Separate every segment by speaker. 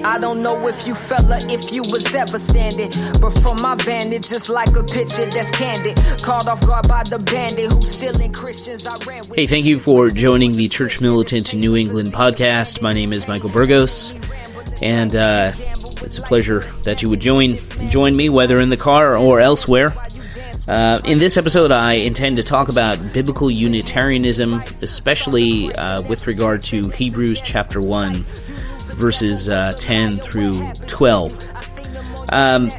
Speaker 1: I don't know if you fella, if you was ever standing, but from my vantage, just like a picture that's candid, caught off guard by the bandit who's stealing Christians. I ran with.
Speaker 2: Hey, thank you for joining the Church Militant New England podcast. My name is MichaelBurgos, and it's a pleasure that you would join me, whether in the car or elsewhere. In this episode, I intend to talk about biblical Unitarianism, especially with regard to Hebrews chapter 1. Verses 10 through 12.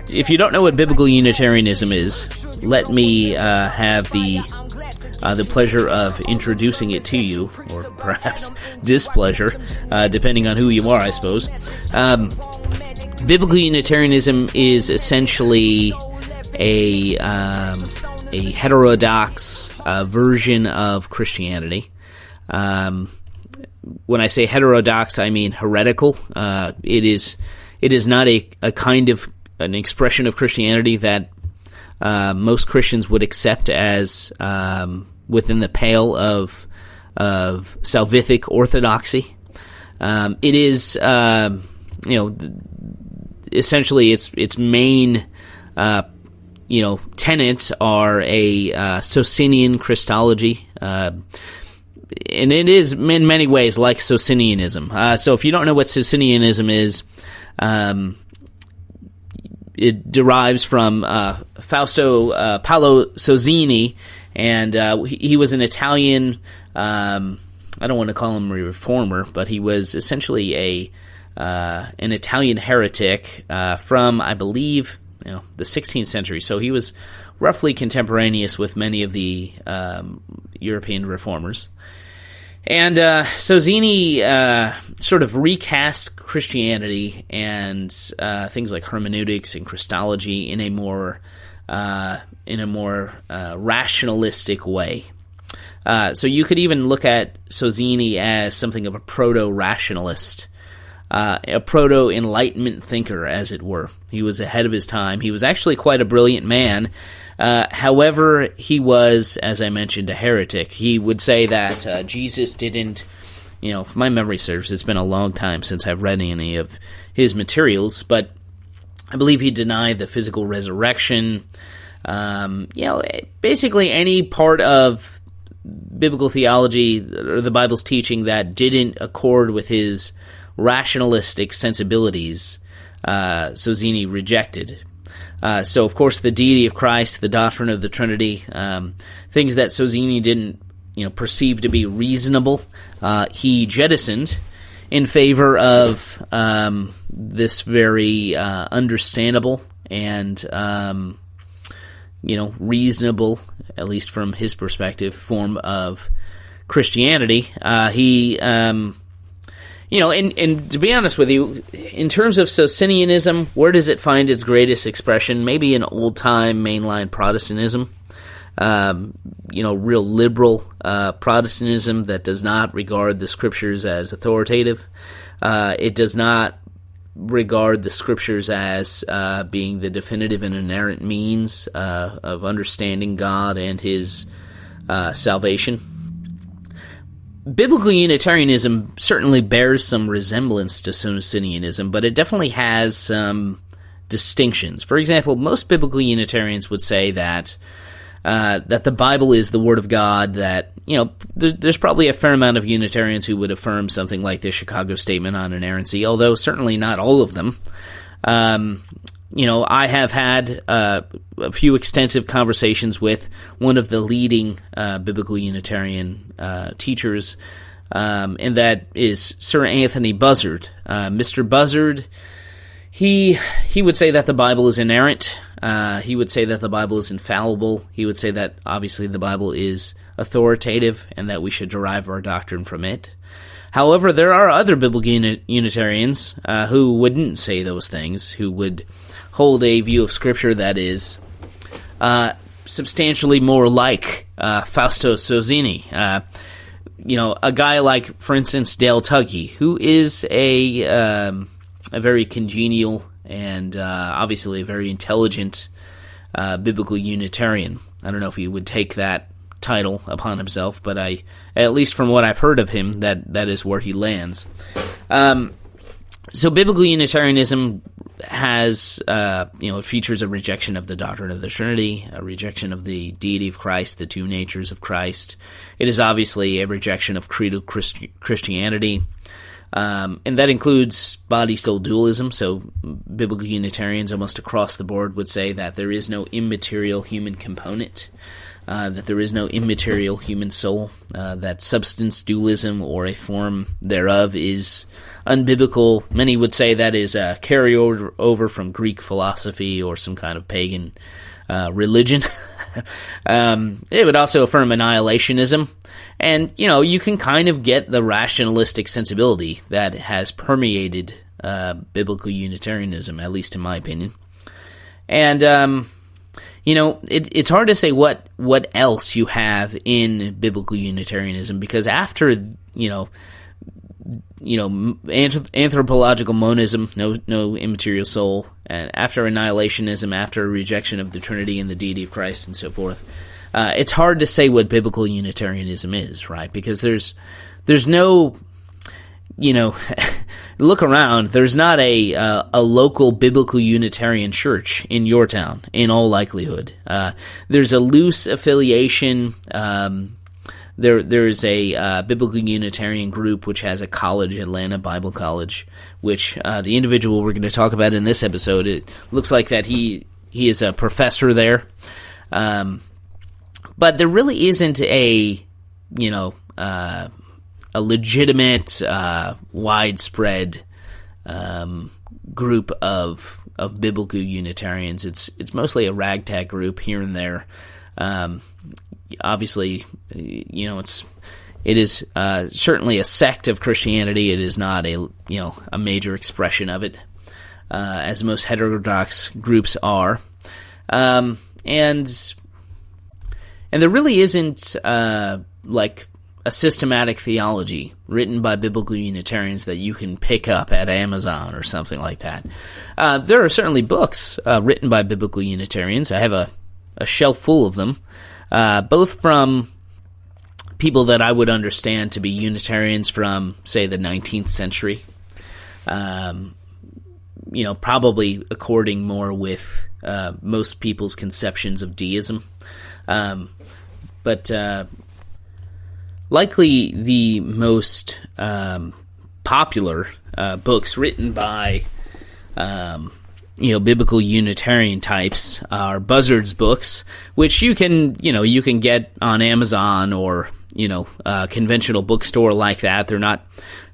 Speaker 2: If you don't know what biblical Unitarianism is, let me have the pleasure of introducing it to you, or perhaps displeasure, depending on who you are, I suppose. Biblical Unitarianism is essentially a heterodox version of Christianity. When I say heterodox, I mean heretical. It is not a kind of an expression of Christianity that most Christians would accept as within the pale of salvific orthodoxy. It is, essentially its main, tenets are a Socinian Christology. And it is in many ways like Socinianism. So if you don't know what Socinianism is, it derives from Fausto Paolo Sozzini, and he was an Italian, I don't want to call him a reformer, but he was essentially an Italian heretic from, I believe, the 16th century. So he was roughly contemporaneous with many of the European reformers. And Sozzini sort of recast Christianity and things like hermeneutics and Christology in a more rationalistic way. So you could even look at Sozzini as something of a proto-rationalist, a proto-Enlightenment thinker, as it were. He was ahead of his time. He was actually quite a brilliant man. However, he was, as I mentioned, a heretic. He would say that Jesus didn't, if my memory serves, it's been a long time since I've read any of his materials, but I believe he denied the physical resurrection. Basically any part of biblical theology or the Bible's teaching that didn't accord with his rationalistic sensibilities, Sozzini rejected. So, of course, the deity of Christ, the doctrine of the Trinity, things that Sozzini didn't, perceive to be reasonable, he jettisoned in favor of this very understandable and, reasonable, at least from his perspective, form of Christianity. And to be honest with you, in terms of Socinianism, where does it find its greatest expression? Maybe in old-time mainline Protestantism, real liberal Protestantism that does not regard the Scriptures as authoritative. It does not regard the Scriptures as being the definitive and inerrant means of understanding God and His salvation. Biblical Unitarianism certainly bears some resemblance to Socinianism, but it definitely has some distinctions. For example, most biblical Unitarians would say that the Bible is the Word of God, that, there's probably a fair amount of Unitarians who would affirm something like the Chicago Statement on Inerrancy, although certainly not all of them. I have had a few extensive conversations with one of the leading biblical Unitarian teachers, and that is Sir Anthony Buzzard. Mr. Buzzard, he would say that the Bible is inerrant. He would say that the Bible is infallible. He would say that, obviously, the Bible is authoritative and that we should derive our doctrine from it. However, there are other biblical Unitarians who wouldn't say those things, who would hold a view of Scripture that is substantially more like Fausto Sozzini. A guy like, for instance, Dale Tuggy, who is a very congenial and obviously a very intelligent biblical Unitarian. I don't know if he would take that title upon himself, but at least from what I've heard of him, that is where he lands. So biblical Unitarianism has, it features a rejection of the doctrine of the Trinity, a rejection of the deity of Christ, the two natures of Christ. It is obviously a rejection of creedal Christianity, and that includes body-soul dualism. So biblical Unitarians almost across the board would say that there is no immaterial human component, that there is no immaterial human soul, that substance dualism or a form thereof is unbiblical. Many would say that is a carryover over from Greek philosophy or some kind of pagan religion. It would also affirm annihilationism, and you can kind of get the rationalistic sensibility that has permeated biblical Unitarianism, at least in my opinion. And it's hard to say what else you have in biblical Unitarianism, because after anthropological monism, no immaterial soul, and after annihilationism, after rejection of the Trinity and the deity of Christ and so forth, it's hard to say what biblical Unitarianism is, right? Because there's no, look around, there's not a local biblical Unitarian church in your town, in all likelihood. There's a loose affiliation. There's a biblical Unitarian group which has a college, Atlanta Bible College, which the individual we're going to talk about in this episode, it looks like that he is a professor there. But there really isn't a legitimate, widespread group of biblical Unitarians. It's mostly a ragtag group here and there. Obviously, it is certainly a sect of Christianity. It is not a major expression of it, as most heterodox groups are, and there really isn't like a systematic theology written by biblical Unitarians that you can pick up at Amazon or something like that. There are certainly books written by biblical Unitarians. I have a shelf full of them. Both from people that I would understand to be Unitarians from, say, the 19th century, probably according more with most people's conceptions of deism, but likely the most popular books written by biblical Unitarian types are Buzzard's books, which you can get on Amazon or, conventional bookstore like that. They're not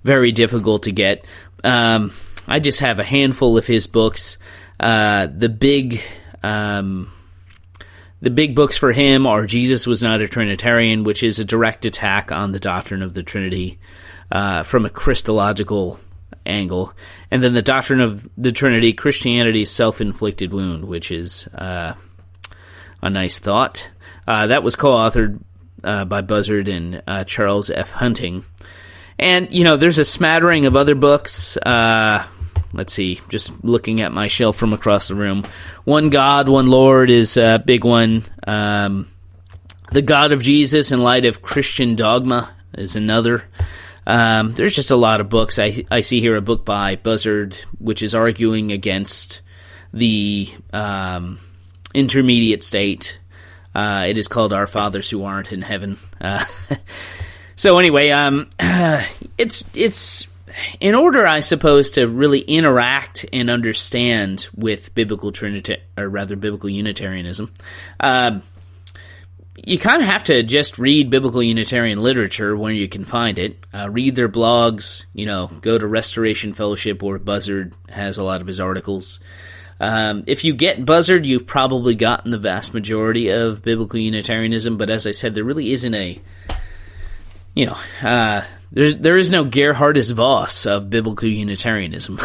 Speaker 2: very difficult to get. I just have a handful of his books. The big books for him are Jesus Was Not a Trinitarian, which is a direct attack on the doctrine of the Trinity from a Christological angle, and then the doctrine of the Trinity, Christianity's self-inflicted wound, which is a nice thought. That was co-authored by Buzzard and Charles F. Hunting. And, there's a smattering of other books. Let's see, just looking at my shelf from across the room. One God, One Lord is a big one. The God of Jesus in Light of Christian Dogma is another. There's just a lot of books. I see here a book by Buzzard, which is arguing against the intermediate state. It is called Our Fathers Who Aren't in Heaven. So anyway, it's in order, I suppose, to really interact and understand with biblical Unitarianism. You kind of have to just read biblical Unitarian literature when you can find it. Read their blogs, go to Restoration Fellowship where Buzzard has a lot of his articles. If you get Buzzard, you've probably gotten the vast majority of biblical Unitarianism, but as I said, there really isn't there is no Gerhardus Voss of biblical Unitarianism,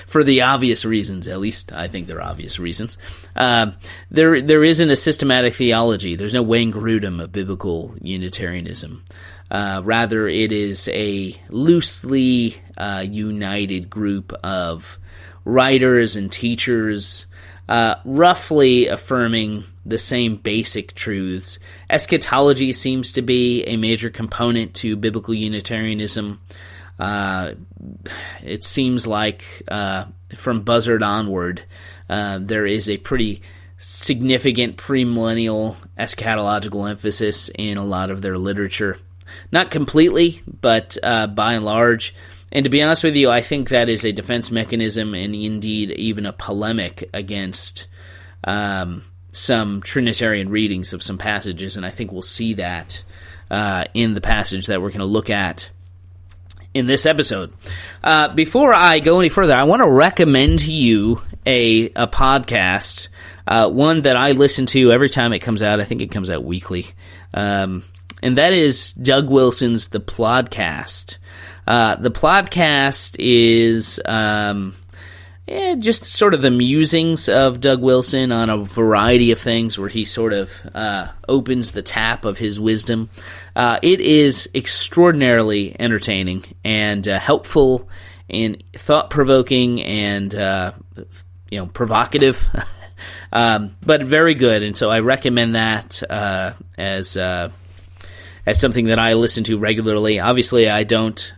Speaker 2: for the obvious reasons. At least I think they're obvious reasons. There isn't a systematic theology. There's no Wayne Grudem of biblical Unitarianism. Rather, it is a loosely united group of writers and teachers, roughly affirming the same basic truths. Eschatology seems to be a major component to biblical Unitarianism. It seems like from Buzzard onward, there is a pretty significant premillennial eschatological emphasis in a lot of their literature. Not completely, but by and large. And to be honest with you, I think that is a defense mechanism and indeed even a polemic against some Trinitarian readings of some passages, and I think we'll see that in the passage that we're going to look at in this episode. Before I go any further, I want to recommend to you a podcast, one that I listen to every time it comes out. I think it comes out weekly. And that is Doug Wilson's The Plodcast. The Plodcast is just sort of the musings of Doug Wilson on a variety of things where he sort of opens the tap of his wisdom. It is extraordinarily entertaining and helpful and thought-provoking and provocative, but very good. And so I recommend that as something that I listen to regularly. Obviously, I don't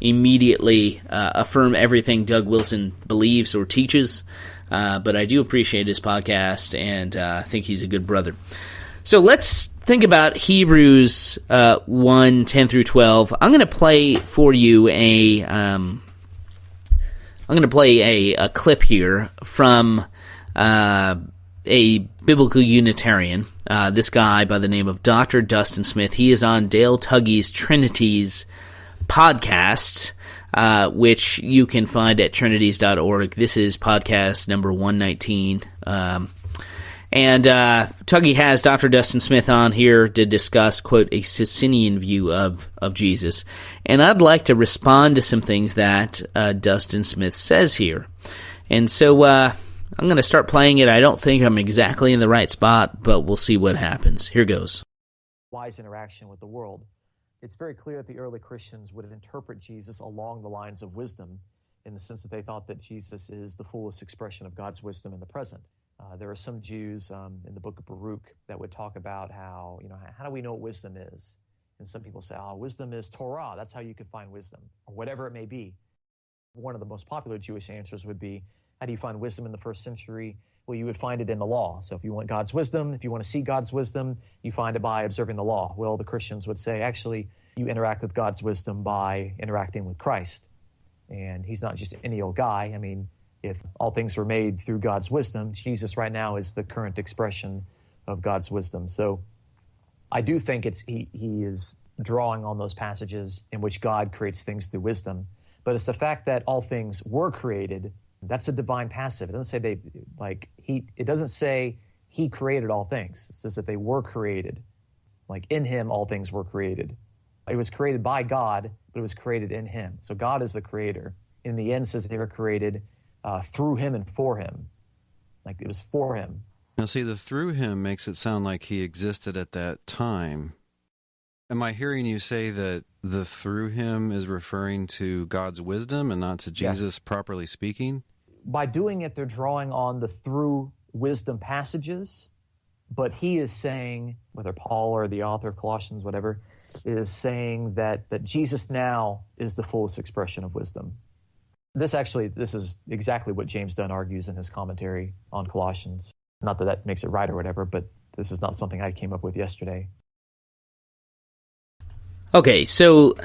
Speaker 2: immediately affirm everything Doug Wilson believes or teaches, but I do appreciate his podcast, and I think he's a good brother. So let's think about Hebrews 1, 10 through 12. I'm going to play for you a clip here from a biblical Unitarian, this guy by the name of Dr. Dustin Smith. He is on Dale Tuggy's Trinities podcast, which you can find at trinities.org. This is podcast number 119. And Tuggy has Dr. Dustin Smith on here to discuss, quote, a Socinian view of Jesus. And I'd like to respond to some things that Dustin Smith says here. And so I'm going to start playing it. I don't think I'm exactly in the right spot, but we'll see what happens. Here goes.
Speaker 3: Wise interaction with the world. It's very clear that the early Christians would interpret Jesus along the lines of wisdom, in the sense that they thought that Jesus is the fullest expression of God's wisdom in the present. There are some Jews in the book of Baruch that would talk about how do we know what wisdom is? And some people say, wisdom is Torah. That's how you can find wisdom, or whatever it may be. One of the most popular Jewish answers would be, how do you find wisdom in the first century? Well, you would find it in the law. So if you want God's wisdom, if you want to see God's wisdom, you find it by observing the law. Well, the Christians would say, actually, you interact with God's wisdom by interacting with Christ. And he's not just any old guy. I mean, if all things were made through God's wisdom, Jesus right now is the current expression of God's wisdom. So I do think he is drawing on those passages in which God creates things through wisdom. But it's the fact that all things were created. That's a divine passive. It doesn't say it doesn't say he created all things. It says that they were created. Like in him, all things were created. It was created by God, but it was created in him. So God is the creator. In the end, it says they were created through him and for him. Like it was for him.
Speaker 4: Now see, the through him makes it sound like he existed at that time. Am I hearing you say that the through him is referring to God's wisdom and not to Jesus properly speaking?
Speaker 3: By doing it, they're drawing on the through wisdom passages, but he is saying, whether Paul or the author of Colossians, whatever, is saying that Jesus now is the fullest expression of wisdom. This is exactly what James Dunn argues in his commentary on Colossians. Not that makes it right or whatever, but this is not something I came up with yesterday.
Speaker 2: Okay, so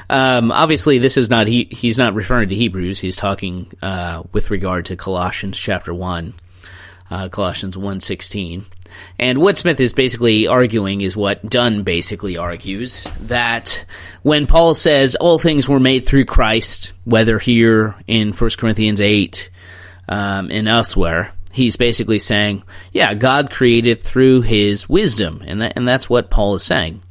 Speaker 2: obviously this is not he's not referring to Hebrews. He's talking with regard to Colossians chapter 1, Colossians 1:16. And what Smith is basically arguing is what Dunn basically argues, that when Paul says all things were made through Christ, whether here in 1 Corinthians 8 and elsewhere, he's basically saying, yeah, God created through his wisdom, and that's what Paul is saying.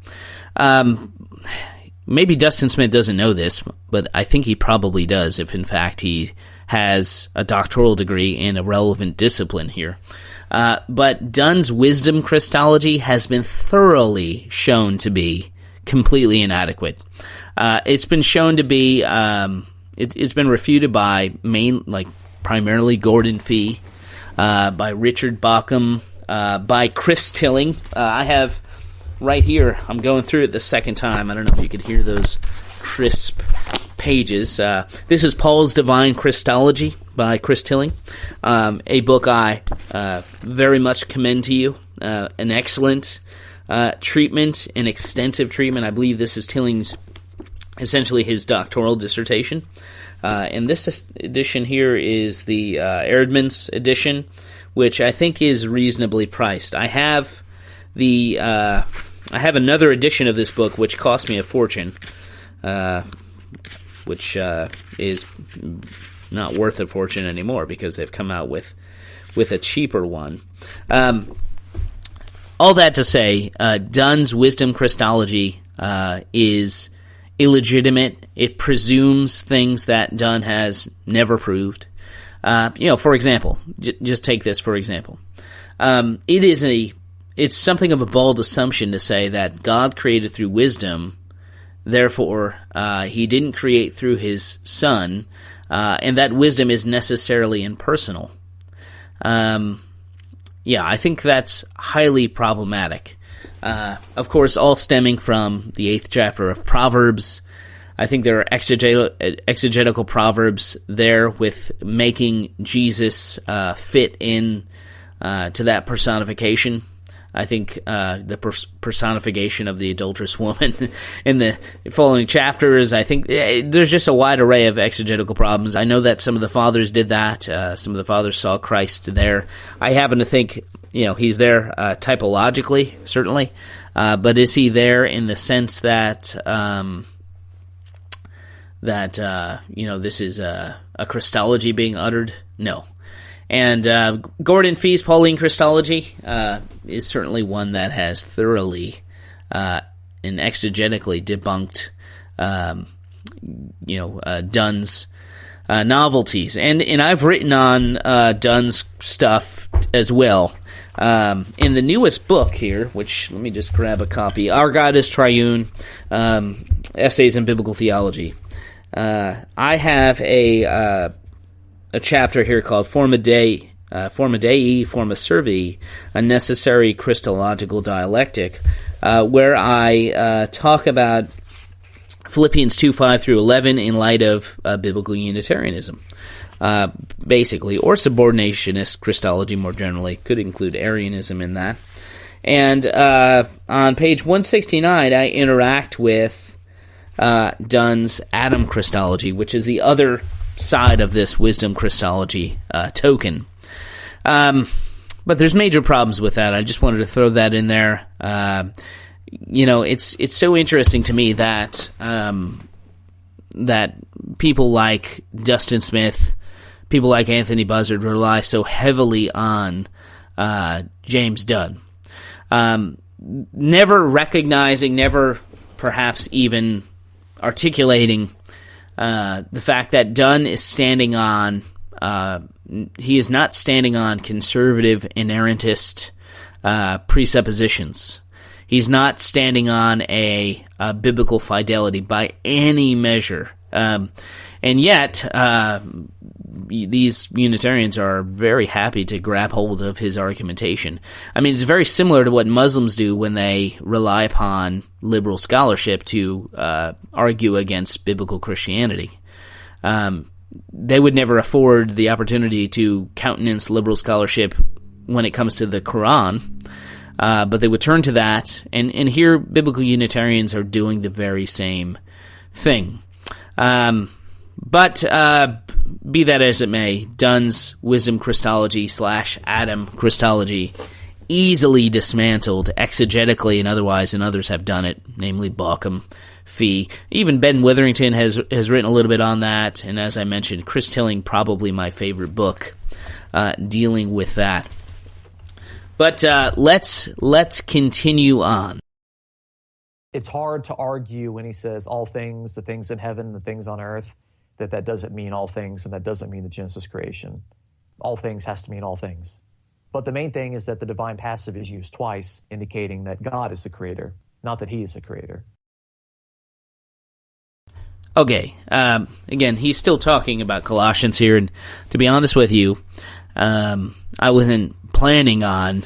Speaker 2: Maybe Dustin Smith doesn't know this, but I think he probably does if, in fact, he has a doctoral degree in a relevant discipline here. But Dunn's wisdom Christology has been thoroughly shown to be completely inadequate. It's been shown to be it's been refuted by primarily Gordon Fee, by Richard Bauckham, by Chris Tilling. I have right here, I'm going through it the second time. I don't know if you could hear those crisp pages. This is Paul's Divine Christology by Chris Tilling, a book I very much commend to you. An excellent treatment, an extensive treatment. I believe this is Tilling's, essentially his doctoral dissertation. And this edition here is the Erdman's edition, which I think is reasonably priced. I have another edition of this book which cost me a fortune, which is not worth a fortune anymore because they've come out with a cheaper one. All that to say, Dunn's Wisdom Christology is illegitimate. It presumes things that Dunn has never proved. For example, just take this for example. It's something of a bold assumption to say that God created through wisdom, therefore he didn't create through his Son, and that wisdom is necessarily impersonal. I think that's highly problematic. Of course, all stemming from the 8th chapter of Proverbs. I think there are exegetical proverbs there with making Jesus fit in to that personification. I think the personification of the adulterous woman in the following chapters, I think there's just a wide array of exegetical problems. I know that some of the fathers did that. Some of the fathers saw Christ there. I happen to think, he's there typologically, certainly. But is he there in the sense that, this is a Christology being uttered? No. And Gordon Fee's Pauline Christology is certainly one that has thoroughly and exegetically debunked, Dunn's novelties. And I've written on Dunn's stuff as well. In the newest book here, which, let me just grab a copy, Our God is Triune, Essays in Biblical Theology. I have a chapter here called Forma Dei, Forma Servi, a necessary Christological dialectic, where I talk about Philippians 2:5 through 11 in light of biblical Unitarianism, basically, or subordinationist Christology more generally. Could include Arianism in that. And on page 169, I interact with Dunn's Adam Christology, which is the other side of this wisdom Christology token. But there's major problems with that. I just wanted to throw that in there. It's so interesting to me that that people like Dustin Smith, people like Anthony Buzzard rely so heavily on James Dunn. Never recognizing, never perhaps even articulating the fact that Dunn is standing on, he is not standing on conservative inerrantist presuppositions. He's not standing on a biblical fidelity by any measure. And yet, these Unitarians are very happy to grab hold of his argumentation. I mean, it's very similar to what Muslims do when they rely upon liberal scholarship to argue against biblical Christianity. They would never afford the opportunity to countenance liberal scholarship when it comes to the Quran, but they would turn to that, and here biblical Unitarians are doing the very same thing. But be that as it may, Dunn's Wisdom Christology / Adam Christology easily dismantled exegetically and otherwise, and others have done it, namely Bauckham, Fee. Even Ben Witherington has written a little bit on that, and as I mentioned, Chris Tilling, probably my favorite book dealing with that. But let's continue on.
Speaker 3: It's hard to argue when he says all things, the things in heaven, the things on earth, that doesn't mean all things, and that doesn't mean the Genesis creation. All things has to mean all things. But the main thing is that the divine passive is used twice, indicating that God is the creator, not that he is the creator.
Speaker 2: Okay, again, he's still talking about Colossians here, and to be honest with you, I wasn't planning on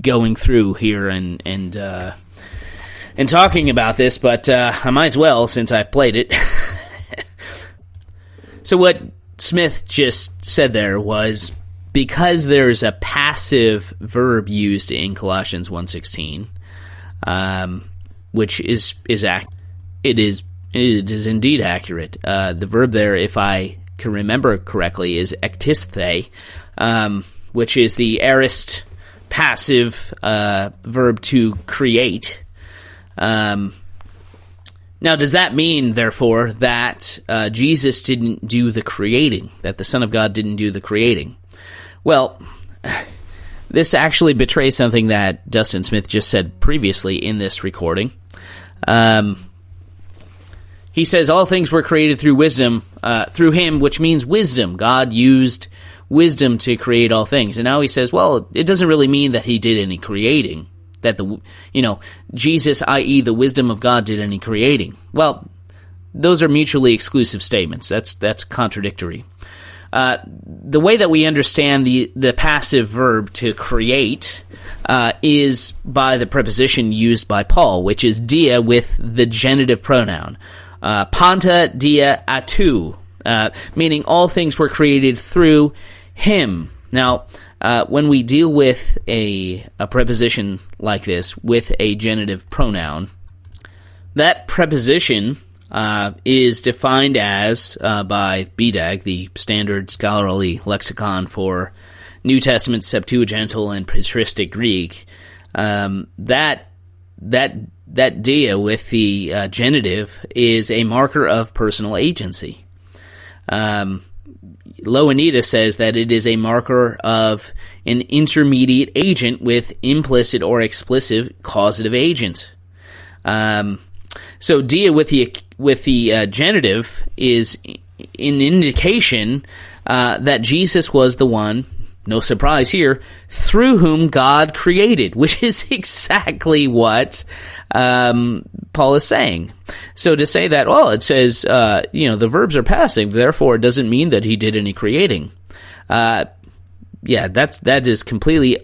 Speaker 2: going through here and talking about this, but I might as well since I've played it. So what Smith just said there was, because there's a passive verb used in Colossians 1:16, which is it is indeed accurate. The verb there, if I can remember correctly, is ektisthe, which is the aorist passive verb to create. Now, does that mean, therefore, that Jesus didn't do the creating, that the Son of God didn't do the creating? Well, this actually betrays something that Dustin Smith just said previously in this recording. He says all things were created through wisdom, through him, which means wisdom. God used wisdom to create all things. And now he says, well, it doesn't really mean that he did any creating, that Jesus, i.e. the wisdom of God, did any creating. Well, those are mutually exclusive statements. That's contradictory. The way that we understand the passive verb to create is by the preposition used by Paul, which is dia with the genitive pronoun. Panta dia atu, meaning all things were created through him. Now, when we deal with a preposition like this with a genitive pronoun, that preposition is defined as, by BDAG, the standard scholarly lexicon for New Testament Septuagintal and patristic Greek, that dia with the genitive is a marker of personal agency. Ioannidis says that it is a marker of an intermediate agent with implicit or explicit causative agent. So dia with the genitive is an indication that Jesus was the one, no surprise here, through whom God created, which is exactly what Paul is saying. So to say that, well, it says, the verbs are passive, therefore it doesn't mean that he did any creating. That is completely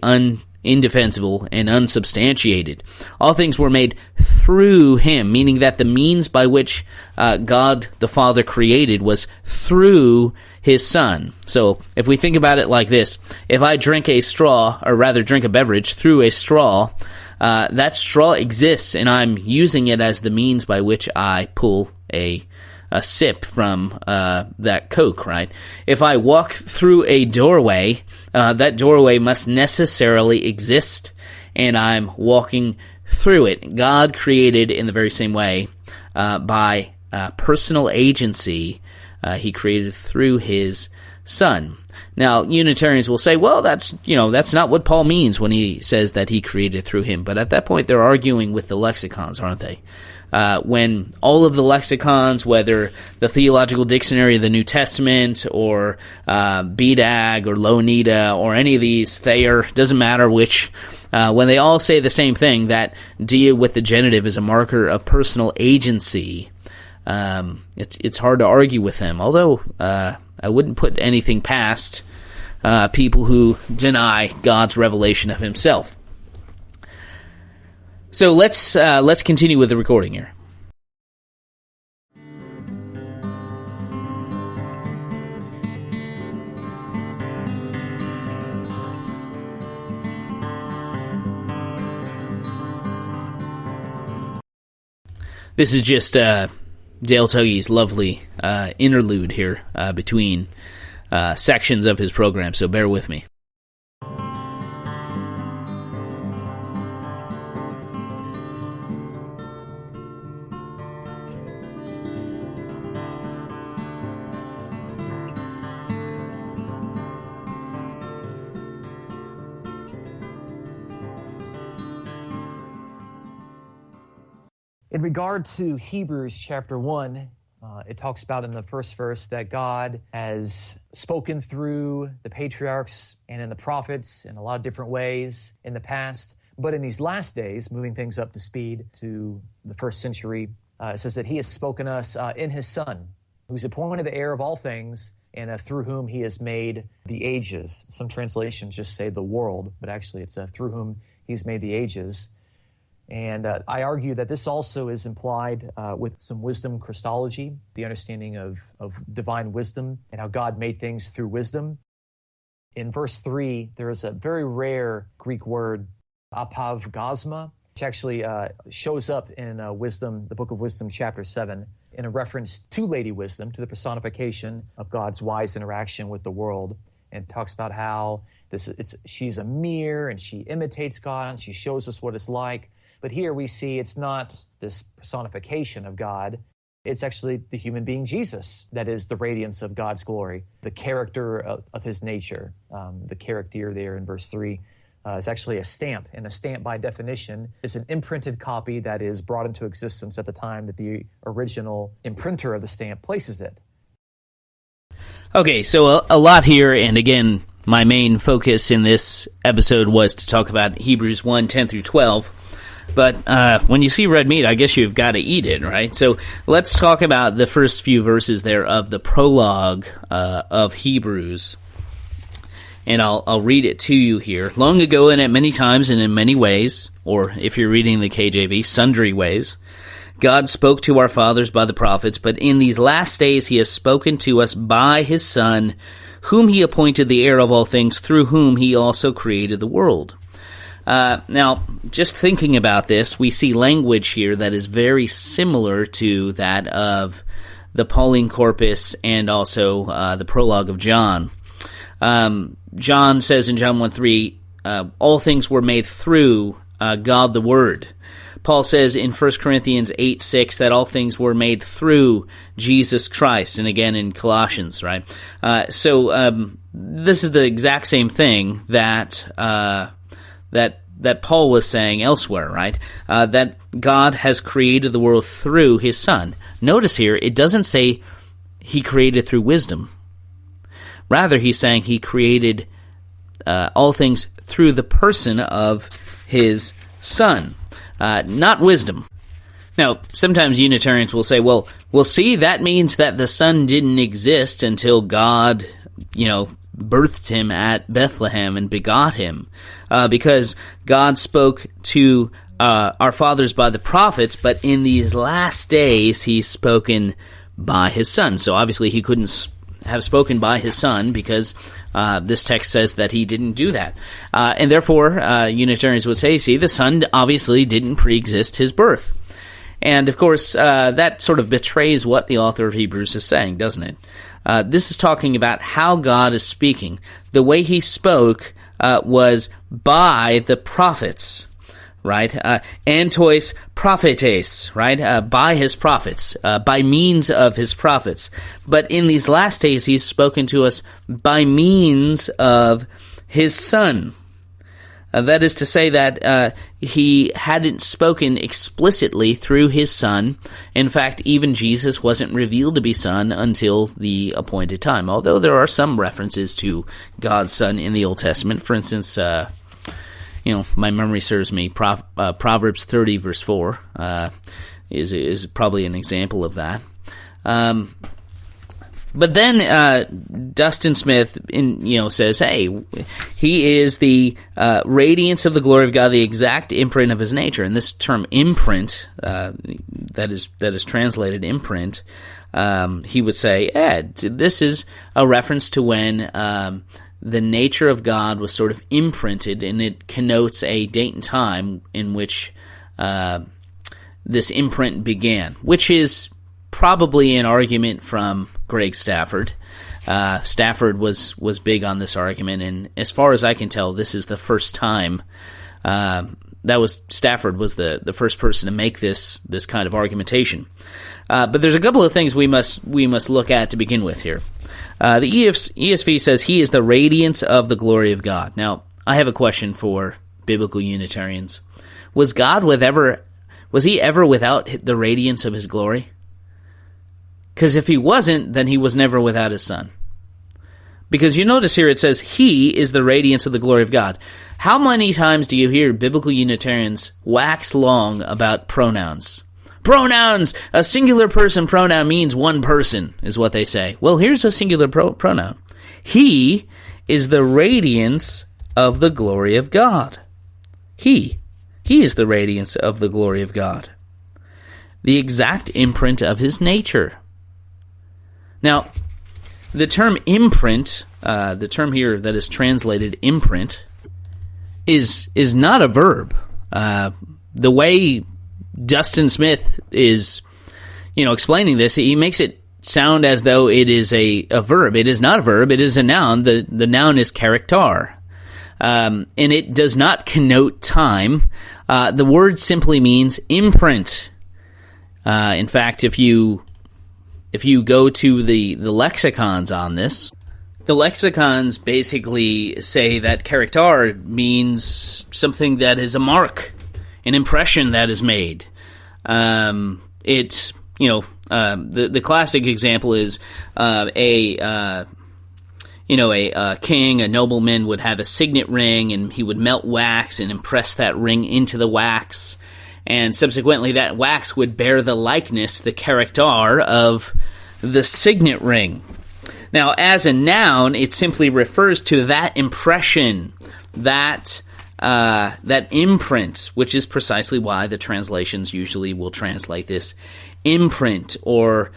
Speaker 2: indefensible and unsubstantiated. All things were made through him, meaning that the means by which God the Father created was through his Son. So if we think about it like this, if I drink a straw, or rather drink a beverage through a straw, that straw exists, and I'm using it as the means by which I pull a sip from that Coke, right? If I walk through a doorway, that doorway must necessarily exist, and I'm walking through it. God created in the very same way by personal agency. He created through his Son. Now, Unitarians will say, well, that's not what Paul means when he says that he created through him. But at that point, they're arguing with the lexicons, aren't they? When all of the lexicons, whether the Theological Dictionary of the New Testament or BDAG or Ioannidis or any of these, Thayer, doesn't matter which, when they all say the same thing, that dia with the genitive is a marker of personal agency, it's hard to argue with them. Although I wouldn't put anything past people who deny God's revelation of himself. So let's continue with the recording here. This is just Dale Tuggy's lovely interlude here between sections of his program, so bear with me.
Speaker 3: In regard to Hebrews chapter 1, it talks about in the first verse that God has spoken through the patriarchs and in the prophets in a lot of different ways in the past. But in these last days, moving things up to speed to the first century It says that he has spoken us in his Son, who's appointed the heir of all things, and through whom he has made the ages. Some translations just say the world, but actually it's through whom he's made the ages. And I argue that this also is implied with some wisdom Christology, the understanding of divine wisdom and how God made things through wisdom. In verse 3, there is a very rare Greek word, apavgasma, which actually shows up in Wisdom, the book of Wisdom, chapter 7, in a reference to Lady Wisdom, to the personification of God's wise interaction with the world, and talks about how she's a mirror and she imitates God and she shows us what it's like. But here we see it's not this personification of God. It's actually the human being Jesus that is the radiance of God's glory, the character of his nature. The character there in verse 3 is actually a stamp, and a stamp by definition is an imprinted copy that is brought into existence at the time that the original imprinter of the stamp places it.
Speaker 2: Okay, so a lot here, and again, my main focus in this episode was to talk about Hebrews 1, 10 through 12. But when you see red meat, I guess you've got to eat it, right? So let's talk about the first few verses there of the prologue of Hebrews. And I'll read it to you here. Long ago and at many times and in many ways, or if you're reading the KJV, sundry ways, God spoke to our fathers by the prophets, but in these last days he has spoken to us by his Son, whom he appointed the heir of all things, through whom he also created the world. Now, just thinking about this, we see language here that is very similar to that of the Pauline Corpus and also the prologue of John. John says in John 1:3, all things were made through God the Word. Paul says in 1 Corinthians 8:6 that all things were made through Jesus Christ, and again in Colossians, right? So this is the exact same thing that Paul was saying elsewhere, right? That God has created the world through his Son. Notice here, it doesn't say he created through wisdom. Rather, he's saying he created all things through the person of his Son, not wisdom. Now, sometimes Unitarians will say, well, see, that means that the Son didn't exist until God, birthed him at Bethlehem and begot him, because God spoke to our fathers by the prophets, but in these last days he's spoken by his Son. So obviously he couldn't have spoken by his Son because this text says that he didn't do that. And therefore, Unitarians would say, see, the Son obviously didn't pre-exist his birth. And of course, that sort of betrays what the author of Hebrews is saying, doesn't it? This is talking about how God is speaking. The way he spoke was by the prophets, right? Antois prophetes, right? By his prophets, by means of his prophets. But in these last days, he's spoken to us by means of his Son. That is to say that he hadn't spoken explicitly through his Son. In fact, even Jesus wasn't revealed to be Son until the appointed time, although there are some references to God's Son in the Old Testament. For instance, my memory serves me, Proverbs 30, verse 4 is probably an example of that. But then Dustin Smith, says, hey, he is the radiance of the glory of God, the exact imprint of his nature. And this term imprint, that is translated imprint, he would say, this is a reference to when the nature of God was sort of imprinted, and it connotes a date and time in which this imprint began, which is probably an argument from Greg Stafford. Stafford was big on this argument, and as far as I can tell, this is the first time Stafford was the first person to make this kind of argumentation. But there's a couple of things we must look at to begin with here. The ESV says he is the radiance of the glory of God. Now, I have a question for biblical Unitarians. Was he ever without the radiance of his glory? Because if he wasn't, then he was never without his Son. Because you notice here it says, he is the radiance of the glory of God. How many times do you hear biblical Unitarians wax long about pronouns? pronouns, a singular person pronoun means one person, is what they say. Well, here's a singular pronoun. He is the radiance of the glory of God. He is the radiance of the glory of God. The exact imprint of his nature. Now, the term imprint, the term here that is translated imprint, is not a verb. The way Dustin Smith is, explaining this, he makes it sound as though it is a verb. It is not a verb. It is a noun. The noun is character. And it does not connote time. The word simply means imprint. In fact, if you go to the lexicons on this, the lexicons basically say that character means something that is a mark, an impression that is made. The classic example is a king, a nobleman would have a signet ring, and he would melt wax and impress that ring into the wax, and subsequently that wax would bear the likeness, the character of the signet ring. Now, as a noun, it simply refers to that impression, that imprint, which is precisely why the translations usually will translate this imprint, or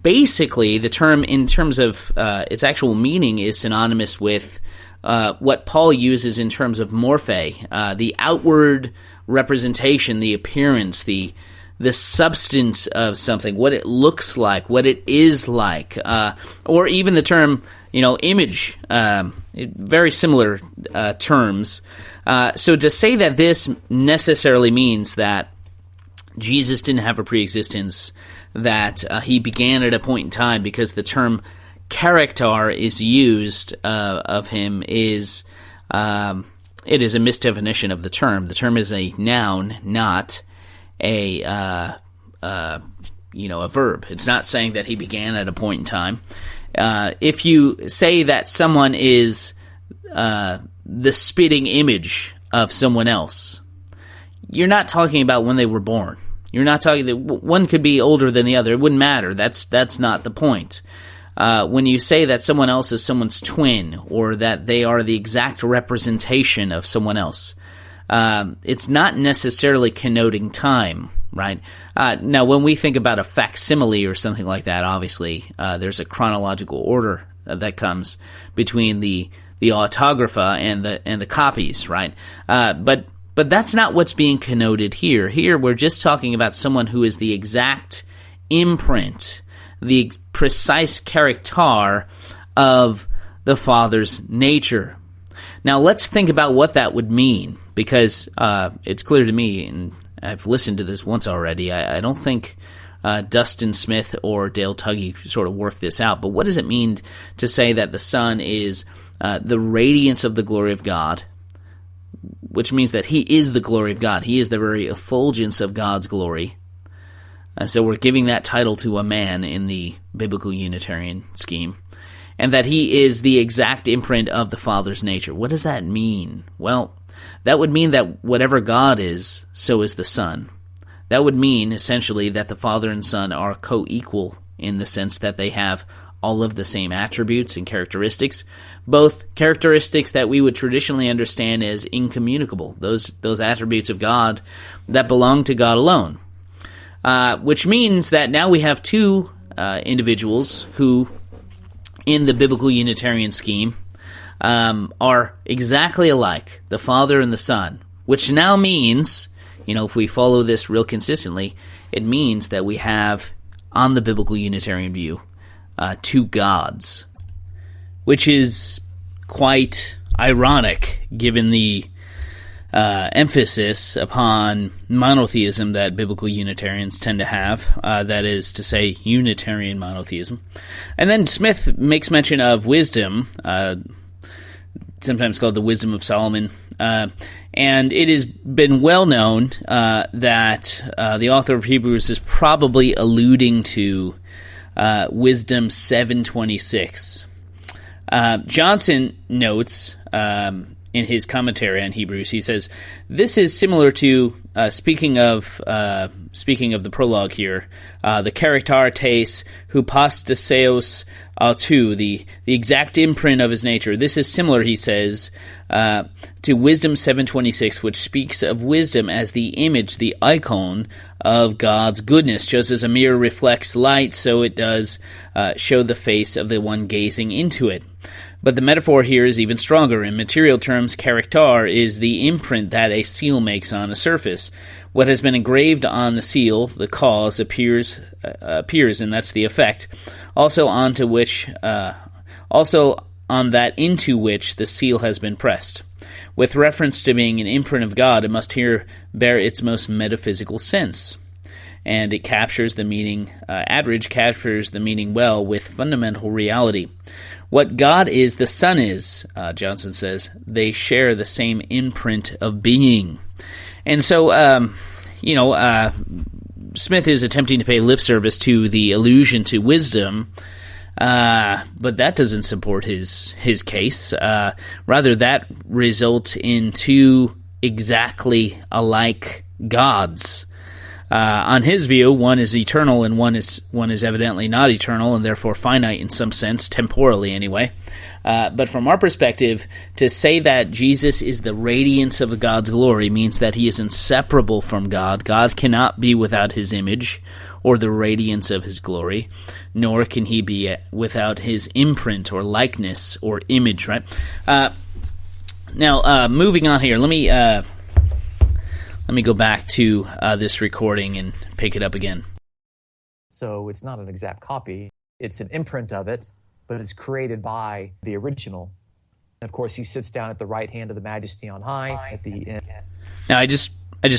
Speaker 2: basically the term in terms of its actual meaning is synonymous with what Paul uses in terms of morphe, the outward representation, the appearance, the substance of something, what it looks like, what it is like, or even the term, image, very similar terms. So to say that this necessarily means that Jesus didn't have a preexistence, that he began at a point in time, because the term character is used of him, is it is a misdefinition of the term. The term is a noun, not a verb. It's not saying that he began at a point in time. If you say that someone is the spitting image of someone else, you're not talking about when they were born. You're not talking that one could be older than the other. It wouldn't matter. That's not the point. When you say that someone else is someone's twin, or that they are the exact representation of someone else, it's not necessarily connoting time, right? Now, when we think about a facsimile or something like that, obviously there's a chronological order that comes between the autographa and the copies, right? But that's not what's being connoted here. Here, we're just talking about someone who is the exact imprint, the precise character of the Father's nature. Now, let's think about what that would mean, because it's clear to me, and I've listened to this once already, I don't think Dustin Smith or Dale Tuggy sort of worked this out, but what does it mean to say that the Son is the radiance of the glory of God, which means that he is the glory of God. He is the very effulgence of God's glory. So we're giving that title to a man in the biblical Unitarian scheme. And that he is the exact imprint of the Father's nature. What does that mean? Well, that would mean that whatever God is, so is the Son. That would mean, essentially, that the Father and Son are co-equal in the sense that they have all of the same attributes and characteristics, both characteristics that we would traditionally understand as incommunicable, those attributes of God that belong to God alone. Which means that now we have two individuals who, in the biblical Unitarian scheme, are exactly alike, the Father and the Son, which now means, if we follow this real consistently, it means that we have, on the biblical Unitarian view, two gods, which is quite ironic given the emphasis upon monotheism that biblical Unitarians tend to have, that is to say, Unitarian monotheism. And then Smith makes mention of wisdom, sometimes called the Wisdom of Solomon, and it has been well known that the author of Hebrews is probably alluding to Wisdom 7:26. Johnson notes in his commentary on Hebrews, he says, this is similar to speaking of the prologue here, the characterites hypostaseos autou, the exact imprint of his nature. This is similar, he says, to Wisdom 7:26, which speaks of wisdom as the image, the icon of God's goodness. Just as a mirror reflects light, so it does show the face of the one gazing into it. But the metaphor here is even stronger. In material terms, character is the imprint that a seal makes on a surface. What has been engraved on the seal, the cause, appears, and that's the effect. Also on that into which the seal has been pressed. With reference to being an imprint of God, it must here bear its most metaphysical sense. And it captures the meaning, Adridge captures the meaning well with fundamental reality. What God is, the Son is, Johnson says. They share the same imprint of being. And so, Smith is attempting to pay lip service to the allusion to wisdom, but that doesn't support his case. Rather, that results in two exactly alike gods. On his view, one is eternal and one is evidently not eternal and therefore finite in some sense, temporally anyway. But from our perspective, to say that Jesus is the radiance of God's glory means that he is inseparable from God. God cannot be without his image or the radiance of his glory, nor can he be without his imprint or likeness or image, right? Now, moving on here, let me go back to this recording and pick it up again.
Speaker 3: So it's not an exact copy. It's an imprint of it, but it's created by the original. And of course, he sits down at the right hand of the Majesty on high at the end.
Speaker 2: Now, I just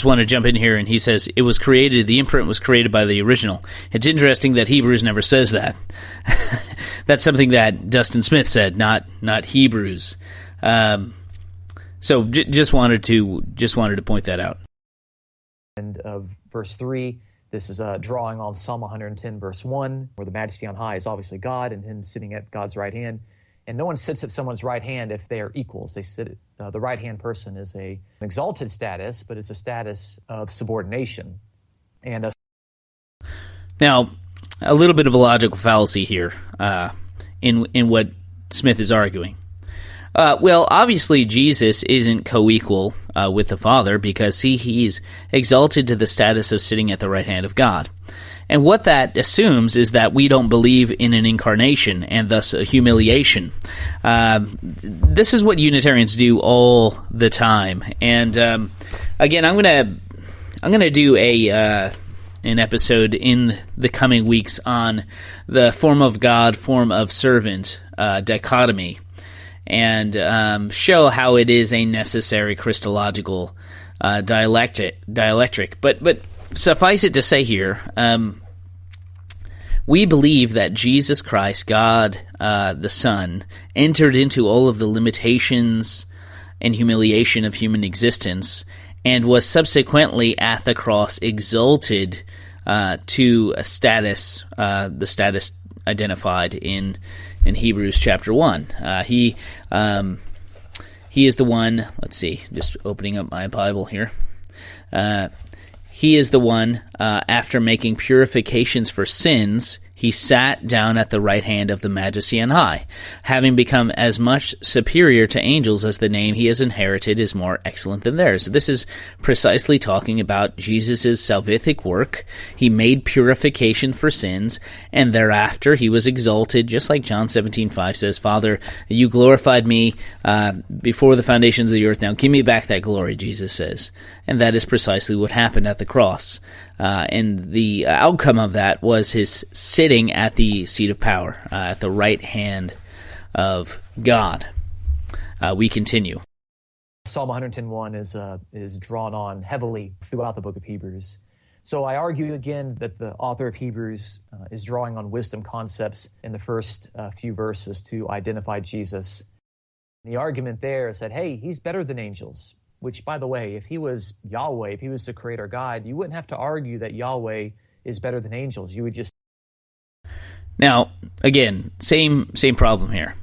Speaker 2: want to jump in here, and he says it was created. The imprint was created by the original. It's interesting that Hebrews never says that. That's something that Dustin Smith said, not Hebrews. So just wanted to point that out.
Speaker 3: End of verse 3, this is a drawing on Psalm 110, verse 1, where the Majesty on high is obviously God and him sitting at God's right hand. And no one sits at someone's right hand if they are equals. They sit at, the right-hand person is an exalted status, but it's a status of subordination. And
Speaker 2: now, a little bit of a logical fallacy here in what Smith is arguing. Well, obviously, Jesus isn't co-equal with the Father because he's exalted to the status of sitting at the right hand of God. And what that assumes is that we don't believe in an incarnation and thus a humiliation. This is what Unitarians do all the time. And again, I'm gonna do an episode in the coming weeks on the form of God, form of servant dichotomy, and show how it is a necessary Christological dialectic. But suffice it to say here, we believe that Jesus Christ, God the Son, entered into all of the limitations and humiliation of human existence and was subsequently at the cross exalted to a status, the status identified in Hebrews chapter 1. He is the one, let's see, just opening up my Bible here. He is the one, after making purifications for sins, he sat down at the right hand of the Majesty on high, having become as much superior to angels as the name he has inherited is more excellent than theirs. This is precisely talking about Jesus' salvific work. He made purification for sins, and thereafter he was exalted, just like John 17:5 says, Father, you glorified me before the foundations of the earth. Now give me back that glory, Jesus says. And that is precisely what happened at the cross. And the outcome of that was his sitting at the seat of power, at the right hand of God. We continue.
Speaker 3: Psalm 110:1 is drawn on heavily throughout the book of Hebrews. So I argue again that the author of Hebrews is drawing on wisdom concepts in the first few verses to identify Jesus. The argument there is that, hey, he's better than angels. Which, by the way, if he was Yahweh, if he was the creator God, you wouldn't have to argue that Yahweh is better than angels. You would just...
Speaker 2: Now, again, same problem here.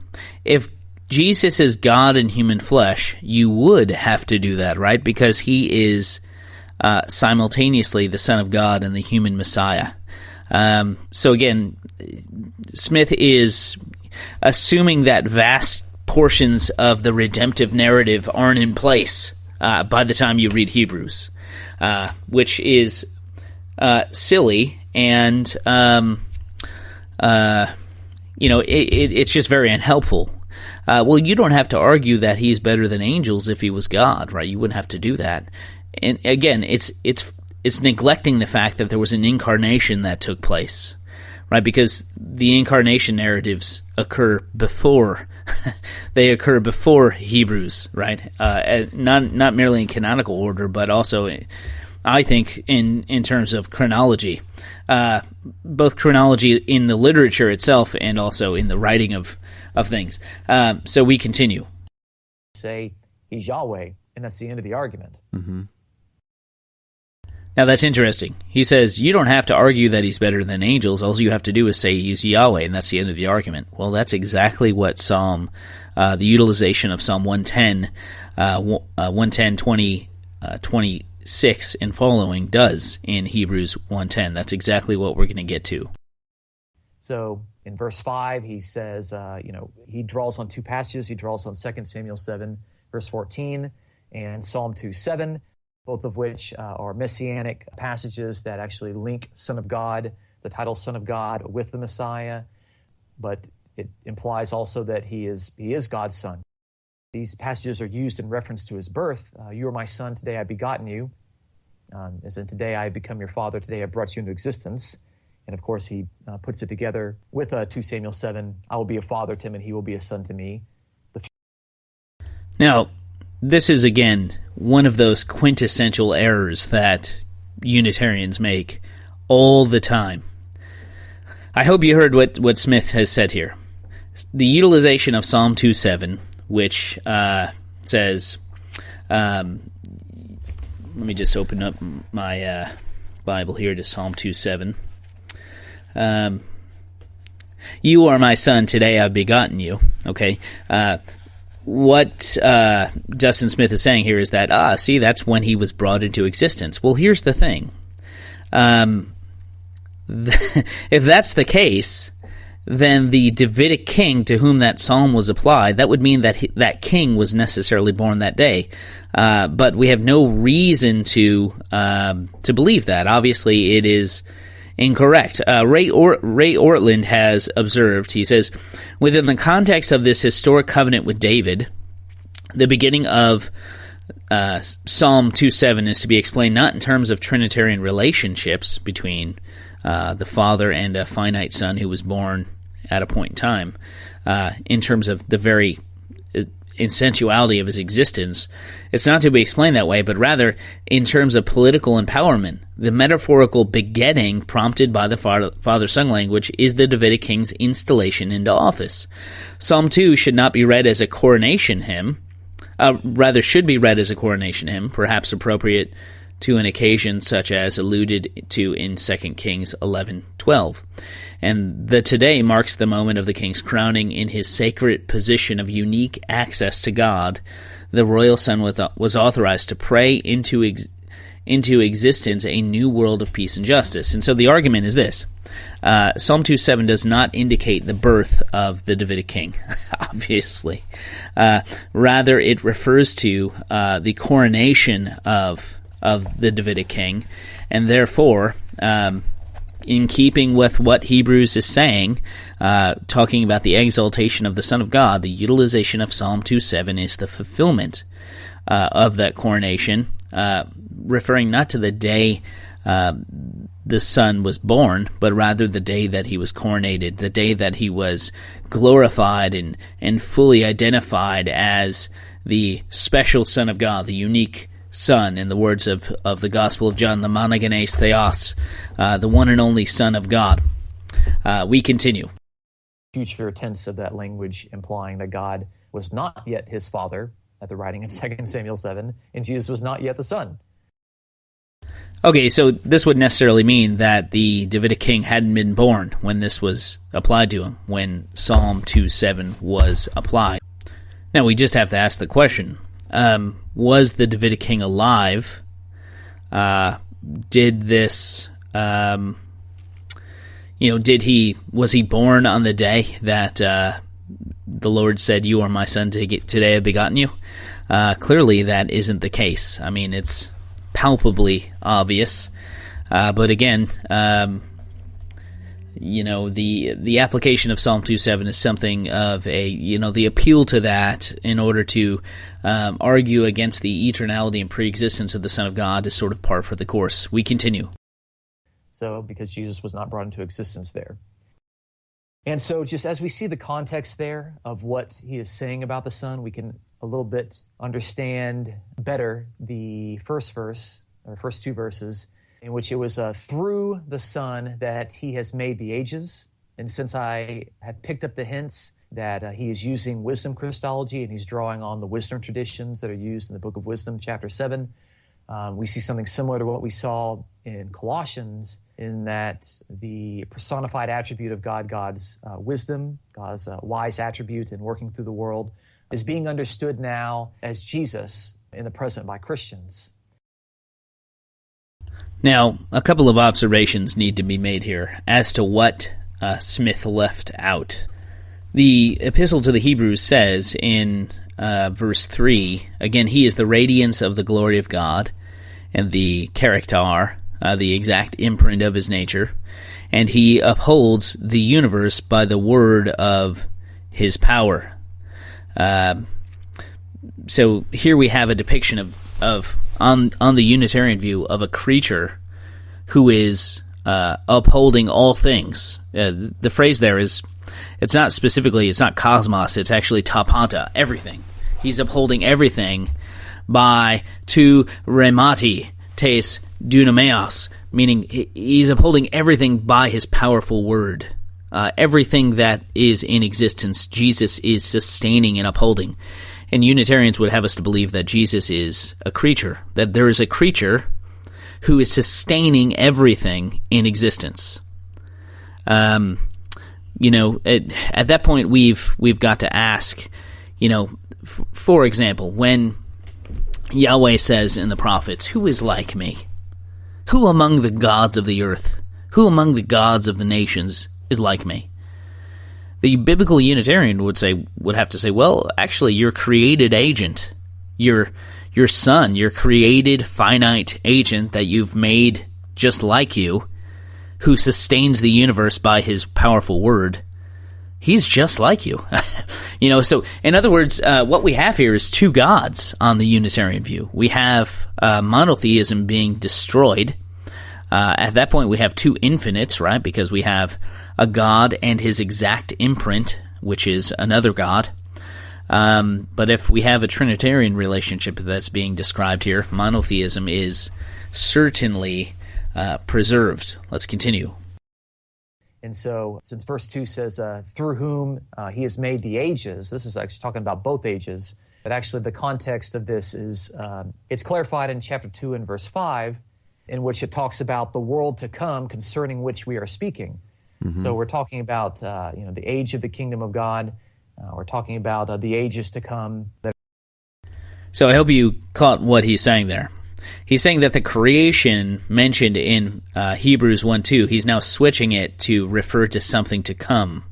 Speaker 2: If Jesus is God in human flesh, you would have to do that, right? Because he is simultaneously the Son of God and the human Messiah. So again, Smith is assuming that vast portions of the redemptive narrative aren't in place by the time you read Hebrews, which is silly, and it's just very unhelpful. Well, you don't have to argue that he's better than angels if he was God, right? You wouldn't have to do that. And again, it's neglecting the fact that there was an incarnation that took place, right? Because the incarnation narratives occur before they occur before Hebrews, right? Not merely in canonical order, but also, I think, in terms of chronology, both chronology in the literature itself and also in the writing of things. So we continue.
Speaker 3: Say he's Yahweh, and that's the end of the argument.
Speaker 4: Mm-hmm.
Speaker 2: Now that's interesting. He says, you don't have to argue that he's better than angels. All you have to do is say he's Yahweh, and that's the end of the argument. Well, that's exactly what the utilization of Psalm 110, 26 and following does in Hebrews 1:10. That's exactly what we're going to get to.
Speaker 3: So in verse 5, he says, he draws on two passages. He draws on 2 Samuel 7, verse 14, and Psalm 2:7. Both of which are messianic passages that actually link Son of God, the title Son of God, with the Messiah, but it implies also that he is God's Son. These passages are used in reference to his birth. You are my son, today I have begotten you. As in, today I have become your father, today I brought you into existence. And of course, he puts it together with 2 Samuel 7, I will be a father to him and he will be a son to me.
Speaker 2: Now, this is, again, one of those quintessential errors that Unitarians make all the time. I hope you heard what Smith has said here. The utilization of Psalm 2:7, which says, let me just open up my Bible here to Psalm 2:7. You are my son, today I've begotten you. Okay? What Dustin Smith is saying here is that, that's when he was brought into existence. Well, here's the thing. If that's the case, then the Davidic king to whom that psalm was applied, that would mean that that king was necessarily born that day. But we have no reason to believe that. Obviously, it is incorrect. Ray Ortland has observed, he says, within the context of this historic covenant with David, the beginning of Psalm 2:7 is to be explained not in terms of Trinitarian relationships between the Father and a finite Son who was born at a point in time, in terms of the very essentiality of his existence. It's not to be explained that way, but rather in terms of political empowerment. The metaphorical begetting prompted by the father-son language is the Davidic king's installation into office. Psalm 2 should not be read as a coronation hymn, rather should be read as a coronation hymn, perhaps appropriate to an occasion such as alluded to in 2 Kings 11:12. And the today marks the moment of the king's crowning in his sacred position of unique access to God. The royal son was authorized to pray into existence a new world of peace and justice. And so the argument is this. Psalm 2:7 does not indicate the birth of the Davidic king, obviously. Rather, it refers to the coronation of the Davidic king, and therefore, in keeping with what Hebrews is saying, talking about the exaltation of the Son of God, the utilization of Psalm 2:7 is the fulfillment of that coronation, referring not to the day the Son was born, but rather the day that he was coronated, the day that he was glorified and fully identified as the special Son of God, the unique Son, in the words of the Gospel of John, the monogenes theos, the one and only Son of God. We continue.
Speaker 3: Future tense of that language implying that God was not yet his Father at the writing of 2 Samuel 7, and Jesus was not yet the Son.
Speaker 2: Okay, so this would necessarily mean that the Davidic king hadn't been born when this was applied to him, when Psalm 2:7 was applied. Now, we just have to ask the question, was the Davidic king alive did this, was he born on the day that the Lord said, "You are my son, today I've begotten you"? Clearly that isn't the case. I mean, it's palpably obvious. But again, the application of Psalm 2:7 is something of the appeal to that in order to argue against the eternality and preexistence of the Son of God is sort of par for the course. We continue.
Speaker 3: So, because Jesus was not brought into existence there. And so just as we see the context there of what he is saying about the Son, we can a little bit understand better the first verse, or first two verses, in which it was through the Son that he has made the ages. And since I have picked up the hints that he is using wisdom Christology and he's drawing on the wisdom traditions that are used in the Book of Wisdom, chapter 7, we see something similar to what we saw in Colossians, in that the personified attribute of God, God's wisdom, God's wise attribute in working through the world, is being understood now as Jesus in the present by Christians.
Speaker 2: Now, a couple of observations need to be made here as to what Smith left out. The Epistle to the Hebrews says in verse 3, again, he is the radiance of the glory of God and the character, the exact imprint of his nature, and he upholds the universe by the word of his power. So here we have a depiction of on the Unitarian view of a creature who is upholding all things. The phrase there is, it's not cosmos, it's actually tapanta, everything. He's upholding everything by tu remati tes dunameos, meaning he's upholding everything by his powerful word. Everything that is in existence, Jesus is sustaining and upholding. And Unitarians would have us to believe that Jesus is a creature, that there is a creature who is sustaining everything in existence. At that point, we've got to ask, for example, when Yahweh says in the prophets, "Who is like me? Who among the gods of the earth, who among the gods of the nations is like me?" The biblical Unitarian would have to say, well, actually, your created agent, your son, your created finite agent that you've made just like you, who sustains the universe by his powerful word, he's just like you. So in other words, what we have here is two gods on the Unitarian view. We have monotheism being destroyed. At that point, we have two infinites, right? Because we have a God and his exact imprint, which is another God. But if we have a Trinitarian relationship that's being described here, monotheism is certainly preserved. Let's continue.
Speaker 3: And so, since verse 2 says, through whom he has made the ages, this is actually talking about both ages, but actually the context of this is, it's clarified in chapter 2 and verse 5, in which it talks about the world to come concerning which we are speaking. Mm-hmm. So we're talking about, the age of the kingdom of God. We're talking about the ages to come.
Speaker 2: So I hope you caught what he's saying there. He's saying that the creation mentioned in Hebrews 1:2, he's now switching it to refer to something to come.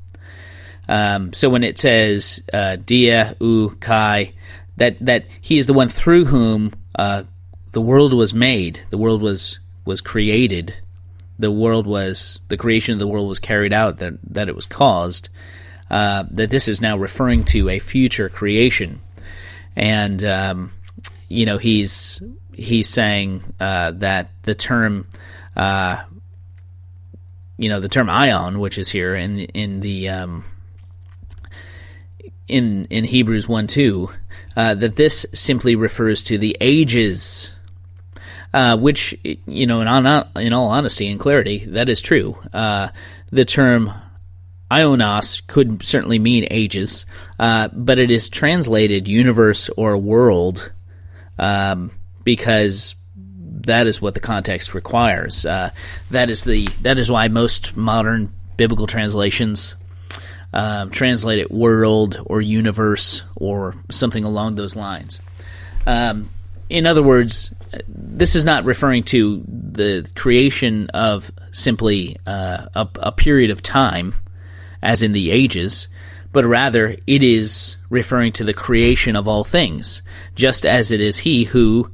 Speaker 2: So when it says dia u kai, that he is the one through whom the world was made, the world was created, the creation of the world was carried out, that it was caused, that this is now referring to a future creation. And he's saying that the term the term ion, which is here in Hebrews 1:2, that this simply refers to the ages, which in all honesty and clarity, that is true. The term Ionos could certainly mean ages, but it is translated universe or world because that is what the context requires. That is why most modern biblical translations translate it world or universe or something along those lines. In other words, this is not referring to the creation of simply a period of time, as in the ages, but rather it is referring to the creation of all things, just as it is he who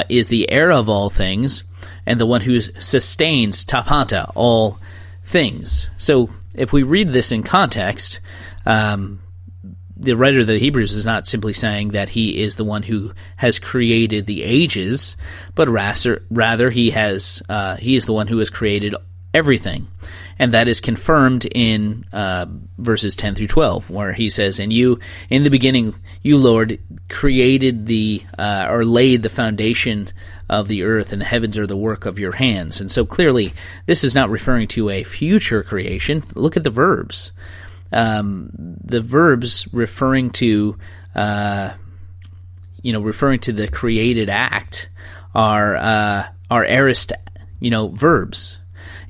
Speaker 2: is the heir of all things and the one who sustains tapanta, all things. So if we read this in context, the writer of the Hebrews is not simply saying that he is the one who has created the ages, but rather he is the one who has created everything. And that is confirmed in verses 10 through 12, where he says, "And you, in the beginning, you, Lord, created or laid the foundation of the earth, and the heavens are the work of your hands." And so clearly, this is not referring to a future creation. Look at the verbs. The verbs referring to the created act are aorist, verbs.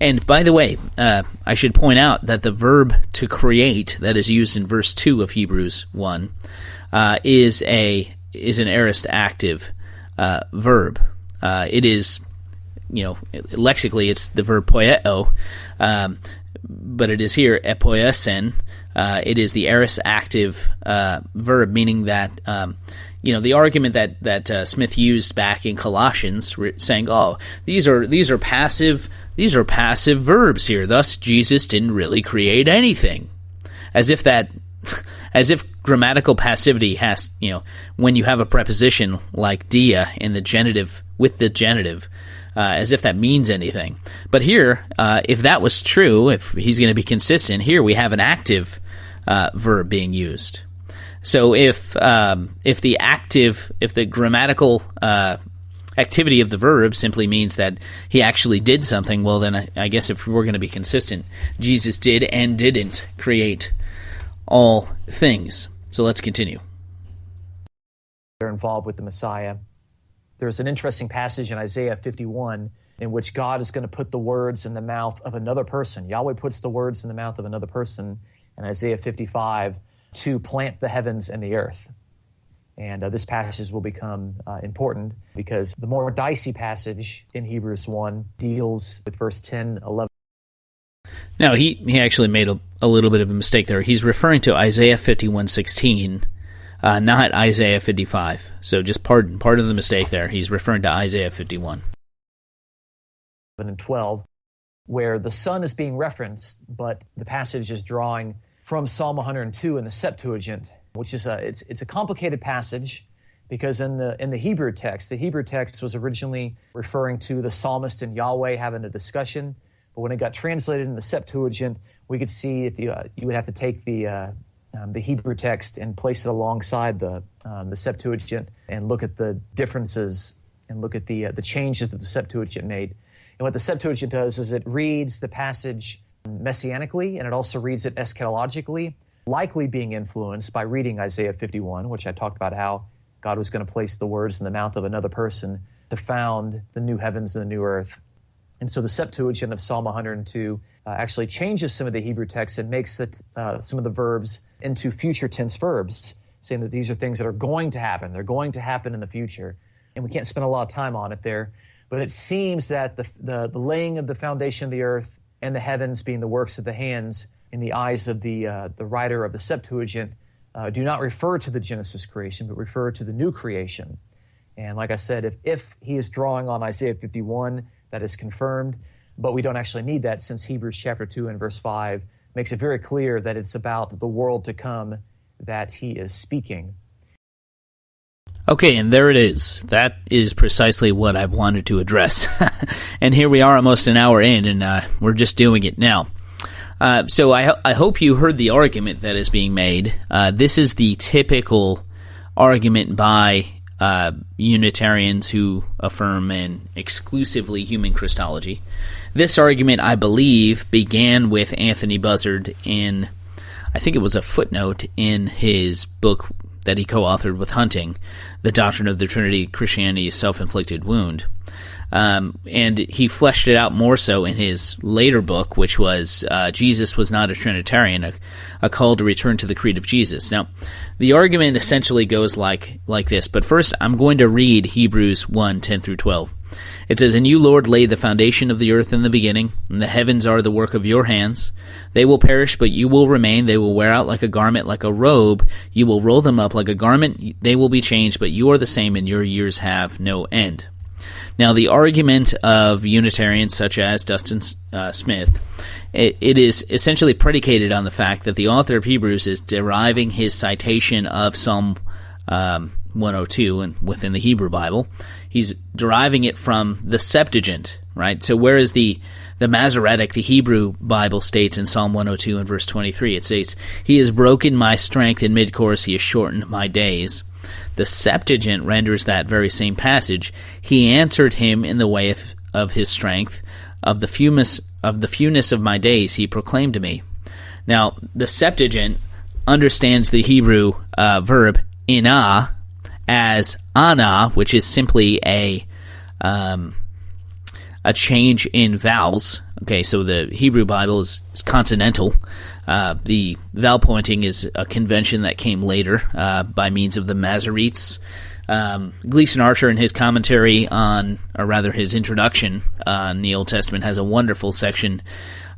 Speaker 2: And by the way, I should point out that the verb to create that is used in verse 2 of Hebrews 1 is an aorist active verb. It is, lexically it's the verb poieo, but it is here epoiesen. It is the aorist active verb, meaning that the argument that Smith used back in Colossians, saying, "Oh, these are passive verbs here. Thus, Jesus didn't really create anything," as if grammatical passivity has, when you have a preposition like dia in the genitive with the genitive, as if that means anything. But here, if that was true, if he's going to be consistent, here we have an active verb being used. So if the grammatical activity of the verb simply means that he actually did something, well then I guess if we're going to be consistent, Jesus did and didn't create all things. So let's continue.
Speaker 3: They're involved with the Messiah. There's an interesting passage in Isaiah 51 in which God is going to put the words in the mouth of another person. Yahweh puts the words in the mouth of another person in Isaiah 55 to plant the heavens and the earth. And this passage will become important because the more dicey passage in Hebrews 1 deals with verse 10, 11.
Speaker 2: Now, he actually made a little bit of a mistake there. He's referring to Isaiah 51:16, not Isaiah 55. So just pardon the mistake there. He's referring to Isaiah 51.
Speaker 3: And 12, where the Son is being referenced, but the passage is drawing from Psalm 102 in the Septuagint, which is it's a complicated passage because in the Hebrew text, the Hebrew text was originally referring to the psalmist and Yahweh having a discussion, but when it got translated in the Septuagint, we could see if you would have to take the Hebrew text and place it alongside the Septuagint and look at the differences and look at the changes that the Septuagint made. And what the Septuagint does is it reads the passage messianically, and it also reads it eschatologically, likely being influenced by reading Isaiah 51, which I talked about how God was going to place the words in the mouth of another person to found the new heavens and the new earth. And so the Septuagint of Psalm 102 actually changes some of the Hebrew text and makes some of the verbs into future tense verbs, saying that these are things that are going to happen. They're going to happen in the future. And we can't spend a lot of time on it there, but it seems that the laying of the foundation of the earth and the heavens being the works of the hands in the eyes of the writer of the Septuagint do not refer to the Genesis creation, but refer to the new creation. And like I said, if he is drawing on Isaiah 51, that is confirmed, but we don't actually need that since Hebrews chapter 2 and verse 5 makes it very clear that it's about the world to come that he is speaking.
Speaker 2: Okay, and there it is. That is precisely what I've wanted to address. And here we are almost an hour in, and we're just doing it now. So I hope you heard the argument that is being made. This is the typical argument by Unitarians who affirm an exclusively human Christology. This argument, I believe, began with Anthony Buzzard in, I think it was a footnote in his book that he co-authored with Hunting, The Doctrine of the Trinity, Christianity's Self-Inflicted Wound. And he fleshed it out more so in his later book, which was Jesus Was Not a Trinitarian, a call to return to the creed of Jesus. Now, the argument essentially goes like this, but first I'm going to read Hebrews 1, 10 through 12. It says, "And you, Lord, laid the foundation of the earth in the beginning, and the heavens are the work of your hands. They will perish, but you will remain. They will wear out like a garment, like a robe. You will roll them up like a garment. They will be changed, but you are the same, and your years have no end." Now, the argument of Unitarians such as Dustin Smith, it is essentially predicated on the fact that the author of Hebrews is deriving his citation of Psalm 102 and within the Hebrew Bible. He's deriving it from the Septuagint, right? So whereas the Masoretic, the Hebrew Bible, states in Psalm 102 and verse 23, it states, "He has broken my strength in mid-course, he has shortened my days." The Septuagint renders that very same passage, "He answered him in the way of his strength, of the fewness of my days he proclaimed to me." Now, the Septuagint understands the Hebrew verb inah as ana, which is simply a change in vowels. Okay, so the Hebrew Bible is consonantal. The vowel pointing is a convention that came later by means of the Masoretes. Gleason Archer, in his commentary on, or rather his introduction on the Old Testament, has a wonderful section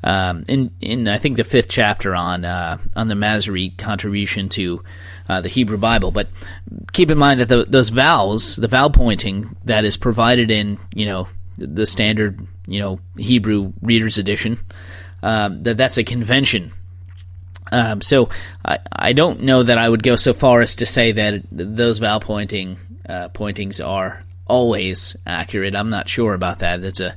Speaker 2: in I think the 5th chapter on the Masorete contribution to the Hebrew Bible. But keep in mind that those vowels, the vowel pointing that is provided in the standard Hebrew Reader's Edition, that's a convention. So I don't know that I would go so far as to say that those vowel pointings are always accurate. I'm not sure about that. It's a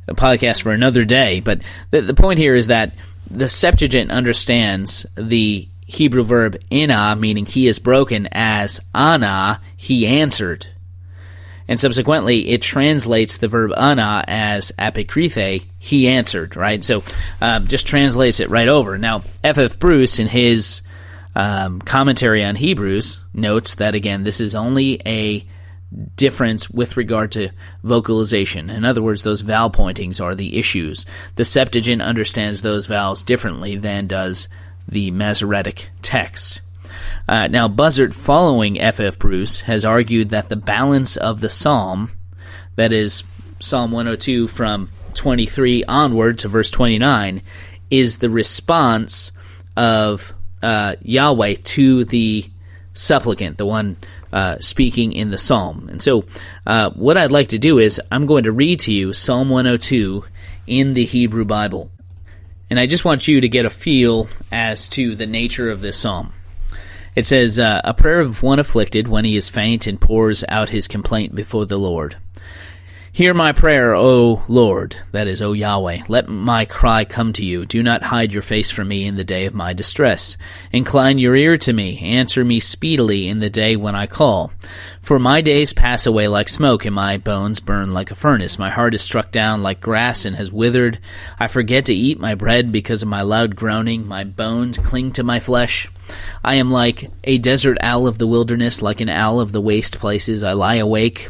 Speaker 2: podcast for another day. But the point here is that the Septuagint understands the Hebrew verb inah, meaning he is broken, as ana, he answered. And subsequently, it translates the verb ana as apokrythe, he answered, right? So just translates it right over. Now, F.F. Bruce, in his commentary on Hebrews, notes that, again, this is only a difference with regard to vocalization. In other words, those vowel pointings are the issues. The Septuagint understands those vowels differently than does the Masoretic text. Now, Buzzard, following F.F. Bruce, has argued that the balance of the psalm, that is Psalm 102 from 23 onward to verse 29, is the response of Yahweh to the supplicant, the one speaking in the psalm. And so what I'd like to do is I'm going to read to you Psalm 102 in the Hebrew Bible. And I just want you to get a feel as to the nature of this psalm. It says, "A prayer of one afflicted when he is faint and pours out his complaint before the Lord. Hear my prayer, O Lord," that is, O Yahweh. "Let my cry come to you. Do not hide your face from me in the day of my distress. Incline your ear to me. Answer me speedily in the day when I call. For my days pass away like smoke, and my bones burn like a furnace. My heart is struck down like grass and has withered. I forget to eat my bread because of my loud groaning. My bones cling to my flesh. I am like a desert owl of the wilderness, like an owl of the waste places. I lie awake.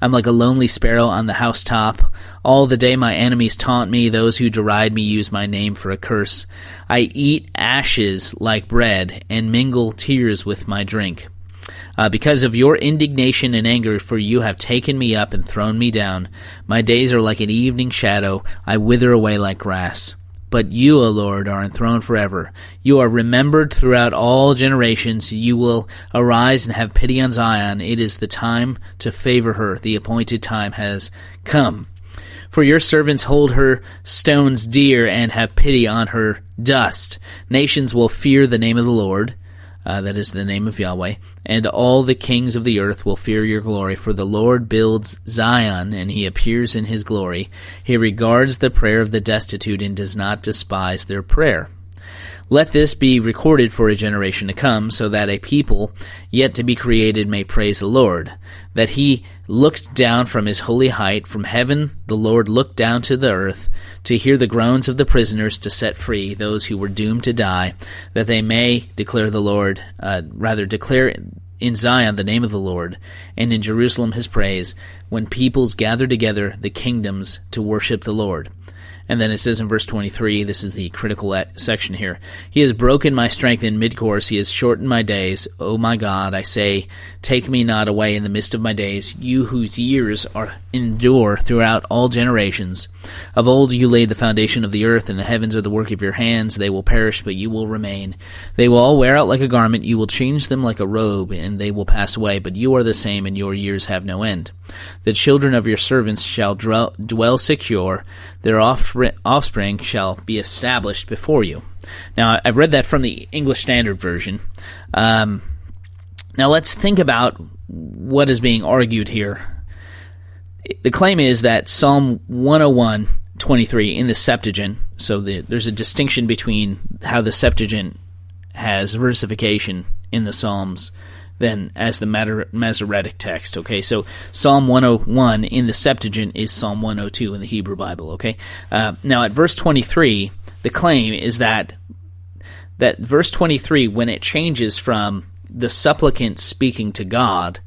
Speaker 2: I'm like a lonely sparrow on the housetop. All the day my enemies taunt me. Those who deride me use my name for a curse. I eat ashes like bread and mingle tears with my drink. Because of your indignation and anger, for you have taken me up and thrown me down. My days are like an evening shadow. I wither away like grass. But you, O Lord, are enthroned forever. You are remembered throughout all generations. You will arise and have pity on Zion. It is the time to favor her. The appointed time has come. For your servants hold her stones dear and have pity on her dust. Nations will fear the name of the Lord. That is the name of Yahweh, and all the kings of the earth will fear your glory, for the Lord builds Zion, and he appears in his glory. He regards the prayer of the destitute and does not despise their prayer. Let this be recorded for a generation to come, so that a people yet to be created may praise the Lord. That he looked down from his holy height, from heaven the Lord looked down to the earth, to hear the groans of the prisoners, to set free those who were doomed to die, that they may declare the Lord, declare in Zion the name of the Lord, and in Jerusalem his praise, when peoples gather together, the kingdoms, to worship the Lord. And then it says in verse 23, this is the critical section here, He has broken my strength in mid-course, He has shortened my days. O my God, I say, take me not away in the midst of my days, you whose years endure throughout all generations. Of old you laid the foundation of the earth, and the heavens are the work of your hands. They will perish, but you will remain. They will all wear out like a garment. You will change them like a robe, and they will pass away. But you are the same, and your years have no end. The children of your servants shall dwell secure. Their offspring shall be established before you. Now, I've read that from the English Standard Version. Now, let's think about what is being argued here. The claim is that Psalm 101:23 in the Septuagint, so there's a distinction between how the Septuagint has versification in the Psalms than as the Masoretic text, okay? So Psalm 101 in the Septuagint is Psalm 102 in the Hebrew Bible, okay? Now at verse 23, the claim is that verse 23, when it changes from the supplicant speaking to God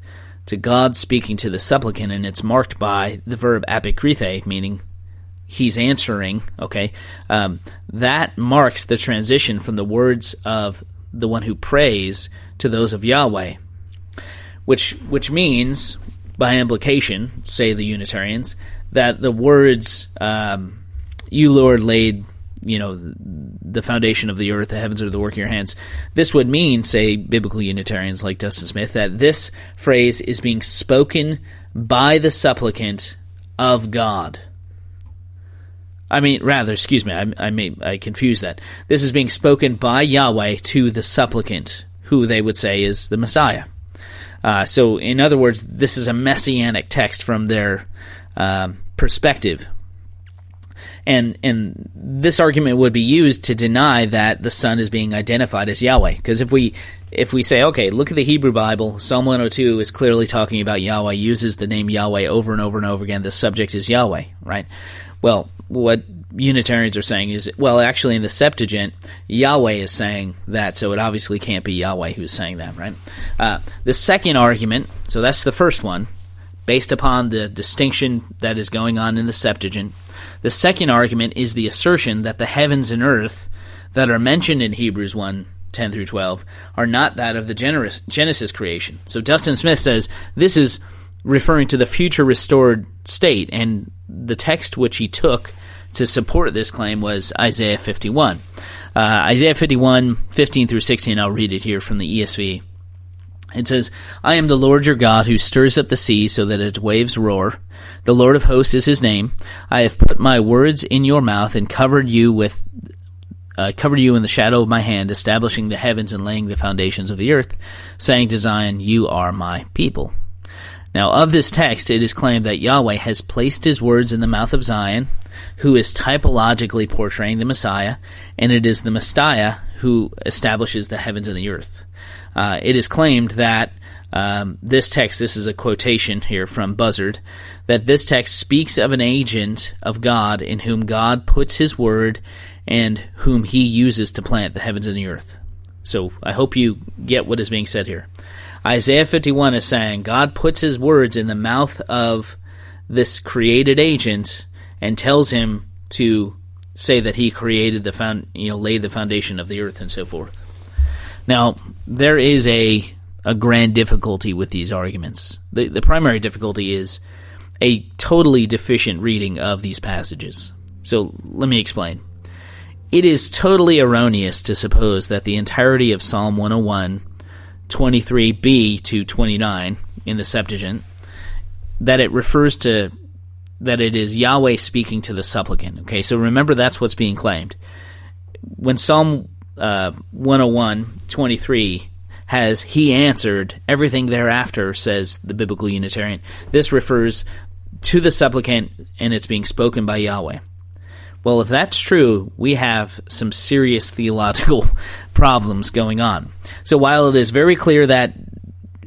Speaker 2: speaking to the supplicant, and it's marked by the verb apokrythe, meaning he's answering, okay? That marks the transition from the words of the one who prays to those of Yahweh, which means, by implication, say the Unitarians, that the words, you, Lord, laid, the foundation of the earth, the heavens are the work of your hands. This would mean, say biblical Unitarians like Dustin Smith, that this phrase is being spoken by the supplicant of God. I confused that. This is being spoken by Yahweh to the supplicant, who they would say is the Messiah. So, in other words, this is a messianic text from their perspective. And this argument would be used to deny that the Son is being identified as Yahweh. Because if we say, okay, look at the Hebrew Bible, Psalm 102 is clearly talking about Yahweh, uses the name Yahweh over and over and over again, the subject is Yahweh, right? Well, what Unitarians are saying is, well, actually in the Septuagint, Yahweh is saying that, so it obviously can't be Yahweh who's saying that, right? The second argument, so that's the first one, based upon the distinction that is going on in the Septuagint. The second argument is the assertion that the heavens and earth that are mentioned in Hebrews 1:10 through 12 are not that of the Genesis creation. So Dustin Smith says this is referring to the future restored state, and the text which he took to support this claim was Isaiah 51. Isaiah 51:15 through 16, I'll read it here from the ESV. It says, I am the Lord your God who stirs up the sea so that its waves roar. The Lord of hosts is his name. I have put my words in your mouth and covered you in the shadow of my hand, establishing the heavens and laying the foundations of the earth, saying to Zion, you are my people. Now, of this text, it is claimed that Yahweh has placed his words in the mouth of Zion, who is typologically portraying the Messiah, and it is the Messiah who establishes the heavens and the earth. It is claimed that this text, this is a quotation here from Buzzard, that this text speaks of an agent of God in whom God puts his word and whom he uses to plant the heavens and the earth. So I hope you get what is being said here. Isaiah 51 is saying God puts his words in the mouth of this created agent and tells him to say that he created laid the foundation of the earth and so forth. Now, there is a grand difficulty with these arguments. The primary difficulty is a totally deficient reading of these passages. So let me explain. It is totally erroneous to suppose that the entirety of Psalm 101, 23b to 29 in the Septuagint, that it refers to, that it is Yahweh speaking to the supplicant. Okay, so remember that's what's being claimed. When Psalm 101:23 has he answered, everything thereafter, says the biblical Unitarian, this refers to the supplicant and it's being spoken by Yahweh. Well, if that's true, we have some serious theological problems going on. So while it is very clear that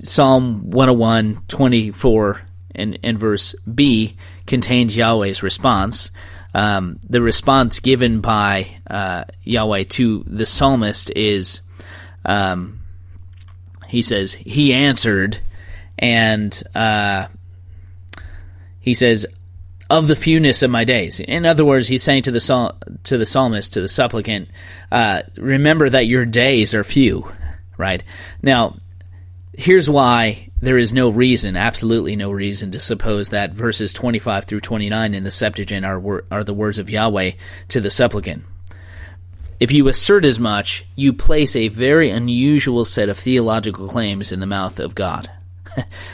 Speaker 2: Psalm 101:24 and verse B contains Yahweh's response, the response given by Yahweh to the psalmist is, he says, he answered, and he says, of the fewness of my days. In other words, he's saying to the psalmist, to the supplicant, remember that your days are few, right? Now, here's why there is no reason, absolutely no reason, to suppose that verses 25 through 29 in the Septuagint are the words of Yahweh to the supplicant. If you assert as much, you place a very unusual set of theological claims in the mouth of God.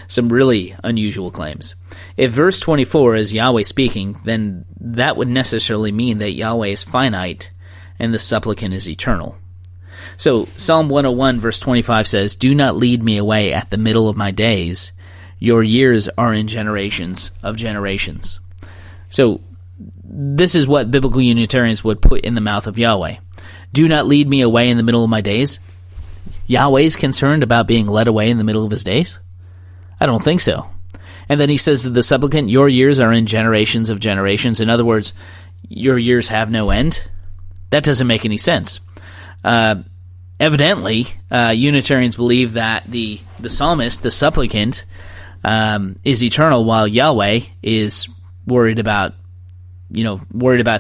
Speaker 2: Some really unusual claims. If verse 24 is Yahweh speaking, then that would necessarily mean that Yahweh is finite and the supplicant is eternal. So Psalm 101 verse 25 says, do not lead me away at the middle of my days. Your years are in generations of generations. So this is what biblical Unitarians would put in the mouth of Yahweh. Do not lead me away in the middle of my days. Yahweh's concerned about being led away in the middle of his days? I don't think so. And then he says to the supplicant, your years are in generations of generations. In other words, your years have no end. That doesn't make any sense. Evidently, Unitarians believe that the psalmist, the supplicant, is eternal, while Yahweh is worried about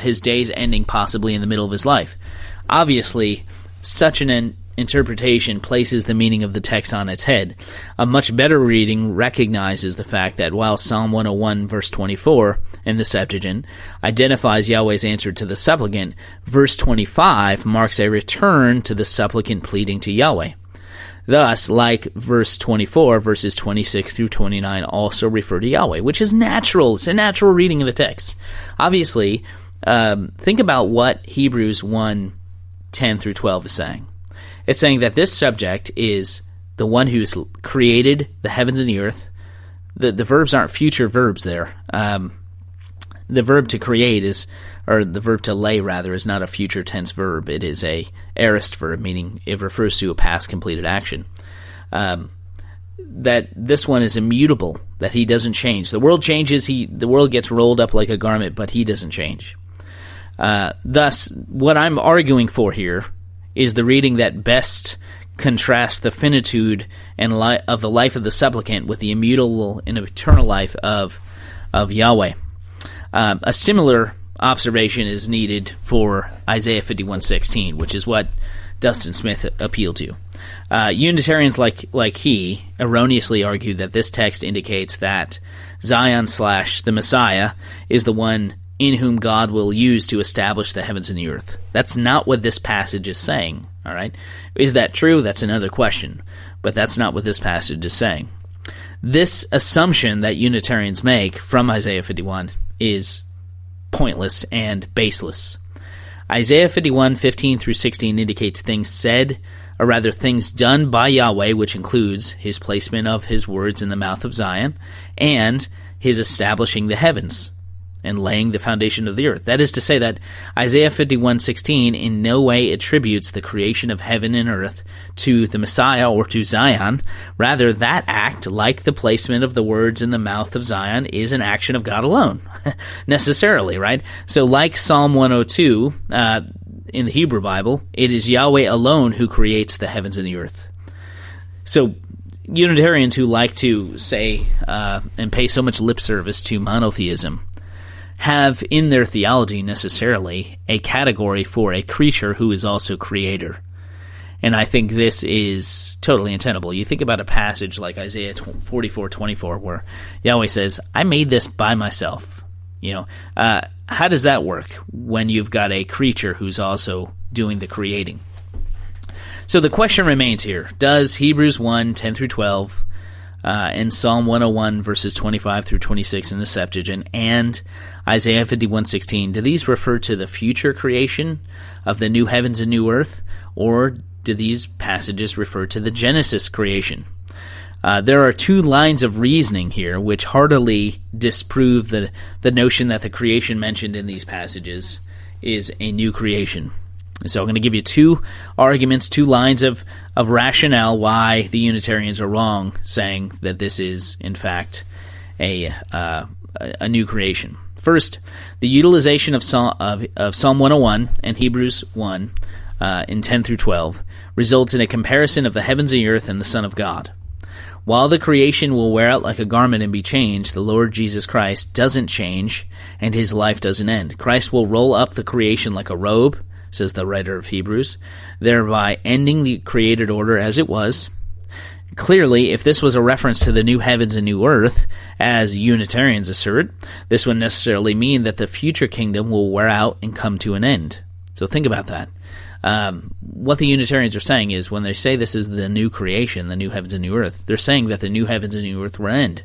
Speaker 2: his days ending possibly in the middle of his life. Obviously, such an interpretation places the meaning of the text on its head. A much better reading recognizes the fact that while Psalm 101 verse 24 in the Septuagint identifies Yahweh's answer to the supplicant, verse 25 marks a return to the supplicant pleading to Yahweh. Thus, like verse 24, verses 26 through 29 also refer to Yahweh, which is natural. It's a natural reading of the text. Obviously, think about what Hebrews 1:10 through 12 is saying. It's saying that this subject is the one who's created the heavens and the earth. The verbs aren't future verbs there. The verb to create or the verb to lay rather, is not a future tense verb. It is a aorist verb, meaning it refers to a past completed action. That this one is immutable, that he doesn't change. The world changes, the world gets rolled up like a garment, but he doesn't change. Thus, what I'm arguing for here is the reading that best contrasts the finitude and of the life of the supplicant with the immutable and eternal life of Yahweh. A similar observation is needed for Isaiah 51:16, which is what Dustin Smith appealed to. Unitarians like he erroneously argue that this text indicates that Zion / the Messiah is the one in whom God will use to establish the heavens and the earth. That's not what this passage is saying, all right? Is that true? That's another question, but that's not what this passage is saying. This assumption that Unitarians make from Isaiah 51 is pointless and baseless. Isaiah 51:15 through 16 indicates things said, or rather things done by Yahweh, which includes his placement of his words in the mouth of Zion, and his establishing the heavens and laying the foundation of the earth. That is to say that Isaiah 51:16 in no way attributes the creation of heaven and earth to the Messiah or to Zion. Rather, that act, like the placement of the words in the mouth of Zion, is an action of God alone, necessarily, right? So like Psalm 102 in the Hebrew Bible, it is Yahweh alone who creates the heavens and the earth. So Unitarians who like to say and pay so much lip service to monotheism have in their theology necessarily a category for a creature who is also creator. And I think this is totally untenable. You think about a passage like Isaiah 44:24 where Yahweh says, I made this by myself. How does that work when you've got a creature who's also doing the creating? So the question remains here. Does Hebrews 1:10 through 12 and Psalm 101 verses 25 through 26 in the Septuagint and Isaiah 51:16, do these refer to the future creation of the new heavens and new earth, or do these passages refer to the Genesis creation? There are two lines of reasoning here which heartily disprove the notion that the creation mentioned in these passages is a new creation. So I'm going to give you two arguments, two lines of rationale why the Unitarians are wrong, saying that this is, in fact, a new creation. First, the utilization of Psalm 101 and Hebrews 1 in 10 through 12, results in a comparison of the heavens and the earth and the Son of God. While the creation will wear out like a garment and be changed, the Lord Jesus Christ doesn't change, and his life doesn't end. Christ will roll up the creation like a robe, says the writer of Hebrews, thereby ending the created order as it was. Clearly, if this was a reference to the new heavens and new earth, as Unitarians assert, this would necessarily mean that the future kingdom will wear out and come to an end. So think about that. What the Unitarians are saying is, when they say this is the new creation, the new heavens and new earth, they're saying that the new heavens and new earth will end,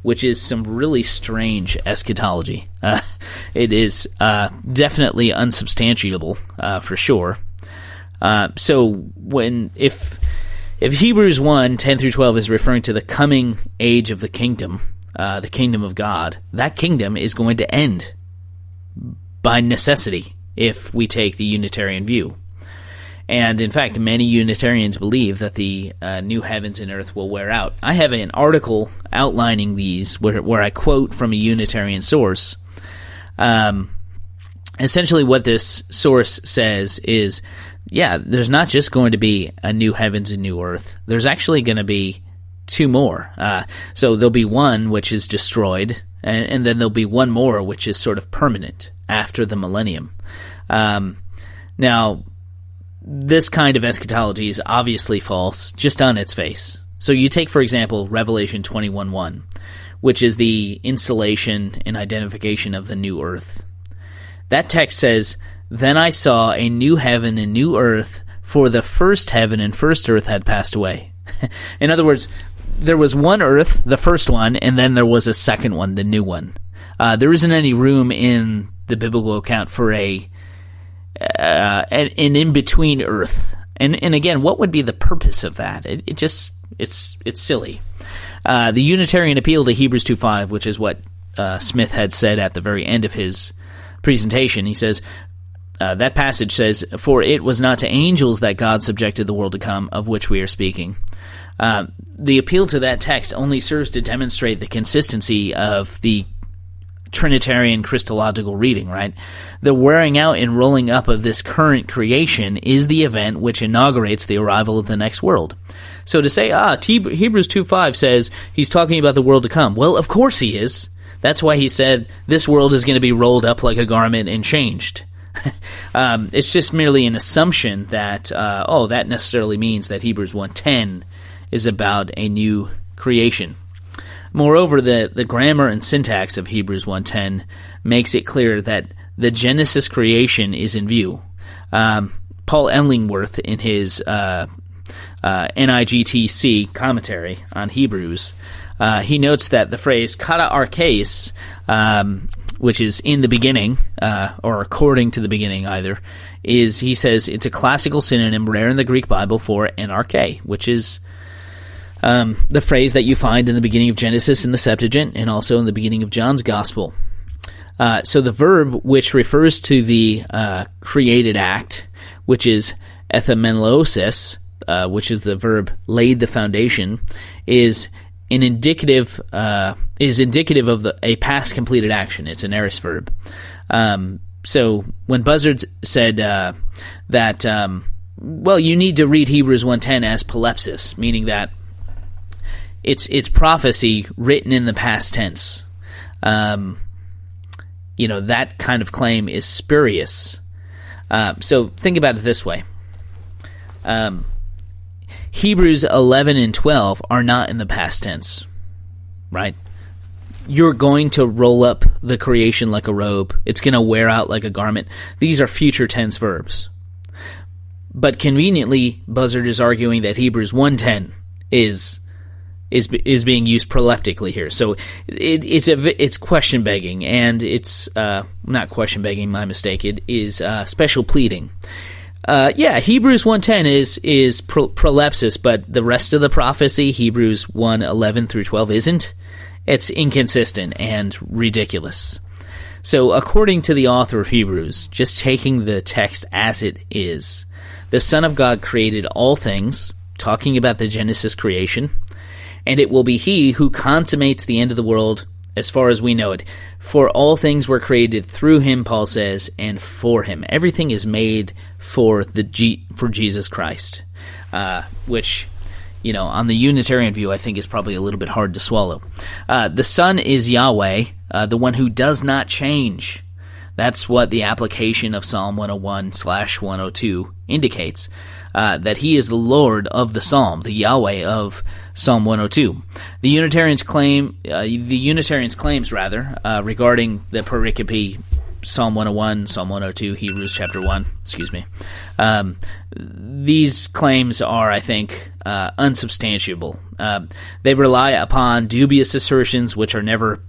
Speaker 2: which is some really strange eschatology. It is definitely unsubstantiable, for sure. So if Hebrews 1, 10 through 12 is referring to the coming age of the kingdom of God, that kingdom is going to end by necessity if we take the Unitarian view. And in fact, many Unitarians believe that the new heavens and earth will wear out. I have an article outlining these where I quote from a Unitarian source. Essentially what this source says is, yeah, there's not just going to be a new heavens and new earth. There's actually going to be two more. So there'll be one which is destroyed, and then there'll be one more which is sort of permanent after the millennium. Now, this kind of eschatology is obviously false just on its face. So you take, for example, Revelation 21:1, which is the installation and identification of the new earth. That text says, "Then I saw a new heaven and new earth, for the first heaven and first earth had passed away." In other words, there was one earth, the first one, and then there was a second one, the new one. There isn't any room in the biblical account for an in-between earth. And again, what would be the purpose of that? It's silly. The Unitarian appeal to Hebrews 2:5, which is what Smith had said at the very end of his presentation. He says, that passage says, "For it was not to angels that God subjected the world to come, of which we are speaking." The appeal to that text only serves to demonstrate the consistency of the Trinitarian Christological reading, right? The wearing out and rolling up of this current creation is the event which inaugurates the arrival of the next world. So to say, Hebrews 2:5 says he's talking about the world to come. Well, of course he is. That's why he said this world is going to be rolled up like a garment and changed. It's just merely an assumption that, that necessarily means that Hebrews 1:10 is about a new creation. Moreover, the grammar and syntax of Hebrews 1:10 makes it clear that the Genesis creation is in view. Paul Ellingworth, in his NIGTC commentary on Hebrews, he notes that the phrase kata archeis, which is in the beginning, or according to the beginning either, he says it's a classical synonym rare in the Greek Bible for anarche, which is the phrase that you find in the beginning of Genesis in the Septuagint and also in the beginning of John's Gospel. So the verb which refers to the created act, which is ethamenlosis, which is the verb laid the foundation, is indicative of a past completed action. It's an aorist verb. So when Buzzard said that, you need to read Hebrews 1:10 as palepsis, meaning that it's prophecy written in the past tense. That kind of claim is spurious. So think about it this way. Hebrews 11 and 12 are not in the past tense, right? You're going to roll up the creation like a robe. It's going to wear out like a garment. These are future tense verbs. But conveniently, Buzzard is arguing that Hebrews 1:10 is being used proleptically here. So it's question begging, and it's not question begging. My mistake. It is special pleading. Hebrews 1:10 is prolepsis, but the rest of the prophecy, Hebrews 1:11 through 12, isn't. It's inconsistent and ridiculous. So according to the author of Hebrews, just taking the text as it is, the Son of God created all things, talking about the Genesis creation, and it will be he who consummates the end of the world as far as we know it. For all things were created through him, Paul says, and for him. Everything is made for Jesus Christ, which, on the Unitarian view, I think is probably a little bit hard to swallow. The Son is Yahweh, the one who does not change. That's what the application of Psalm 101/102 indicates, that he is the Lord of the Psalm, the Yahweh of Psalm 102. The Unitarians' claims regarding the pericope, Psalm 101, Psalm 102, Hebrews chapter 1, these claims are, I think, unsubstantiable. They rely upon dubious assertions which are never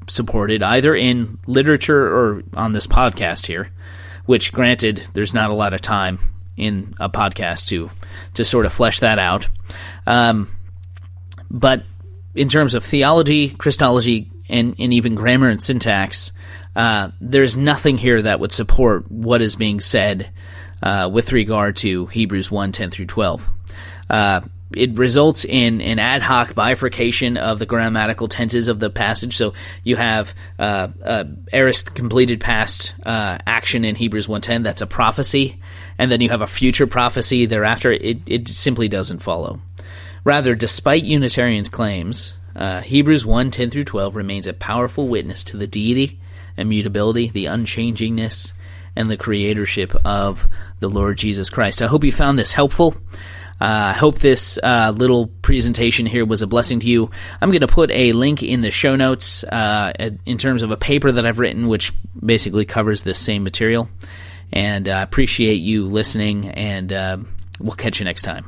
Speaker 2: supported either in literature or on this podcast here, which, granted, there's not a lot of time in a podcast to sort of flesh that out. But in terms of theology, Christology, and even grammar and syntax, there's nothing here that would support what is being said with regard to Hebrews 1:10 through 12. It results in an ad hoc bifurcation of the grammatical tenses of the passage. So you have aorist completed past action in Hebrews 1:10. That's a prophecy. And then you have a future prophecy thereafter. It simply doesn't follow. Rather, despite Unitarians' claims, Hebrews 1:10 through 12 remains a powerful witness to the deity, immutability, the unchangingness, and the creatorship of the Lord Jesus Christ. I hope you found this helpful. I hope this little presentation here was a blessing to you. I'm going to put a link in the show notes in terms of a paper that I've written, which basically covers this same material. And I appreciate you listening, and we'll catch you next time.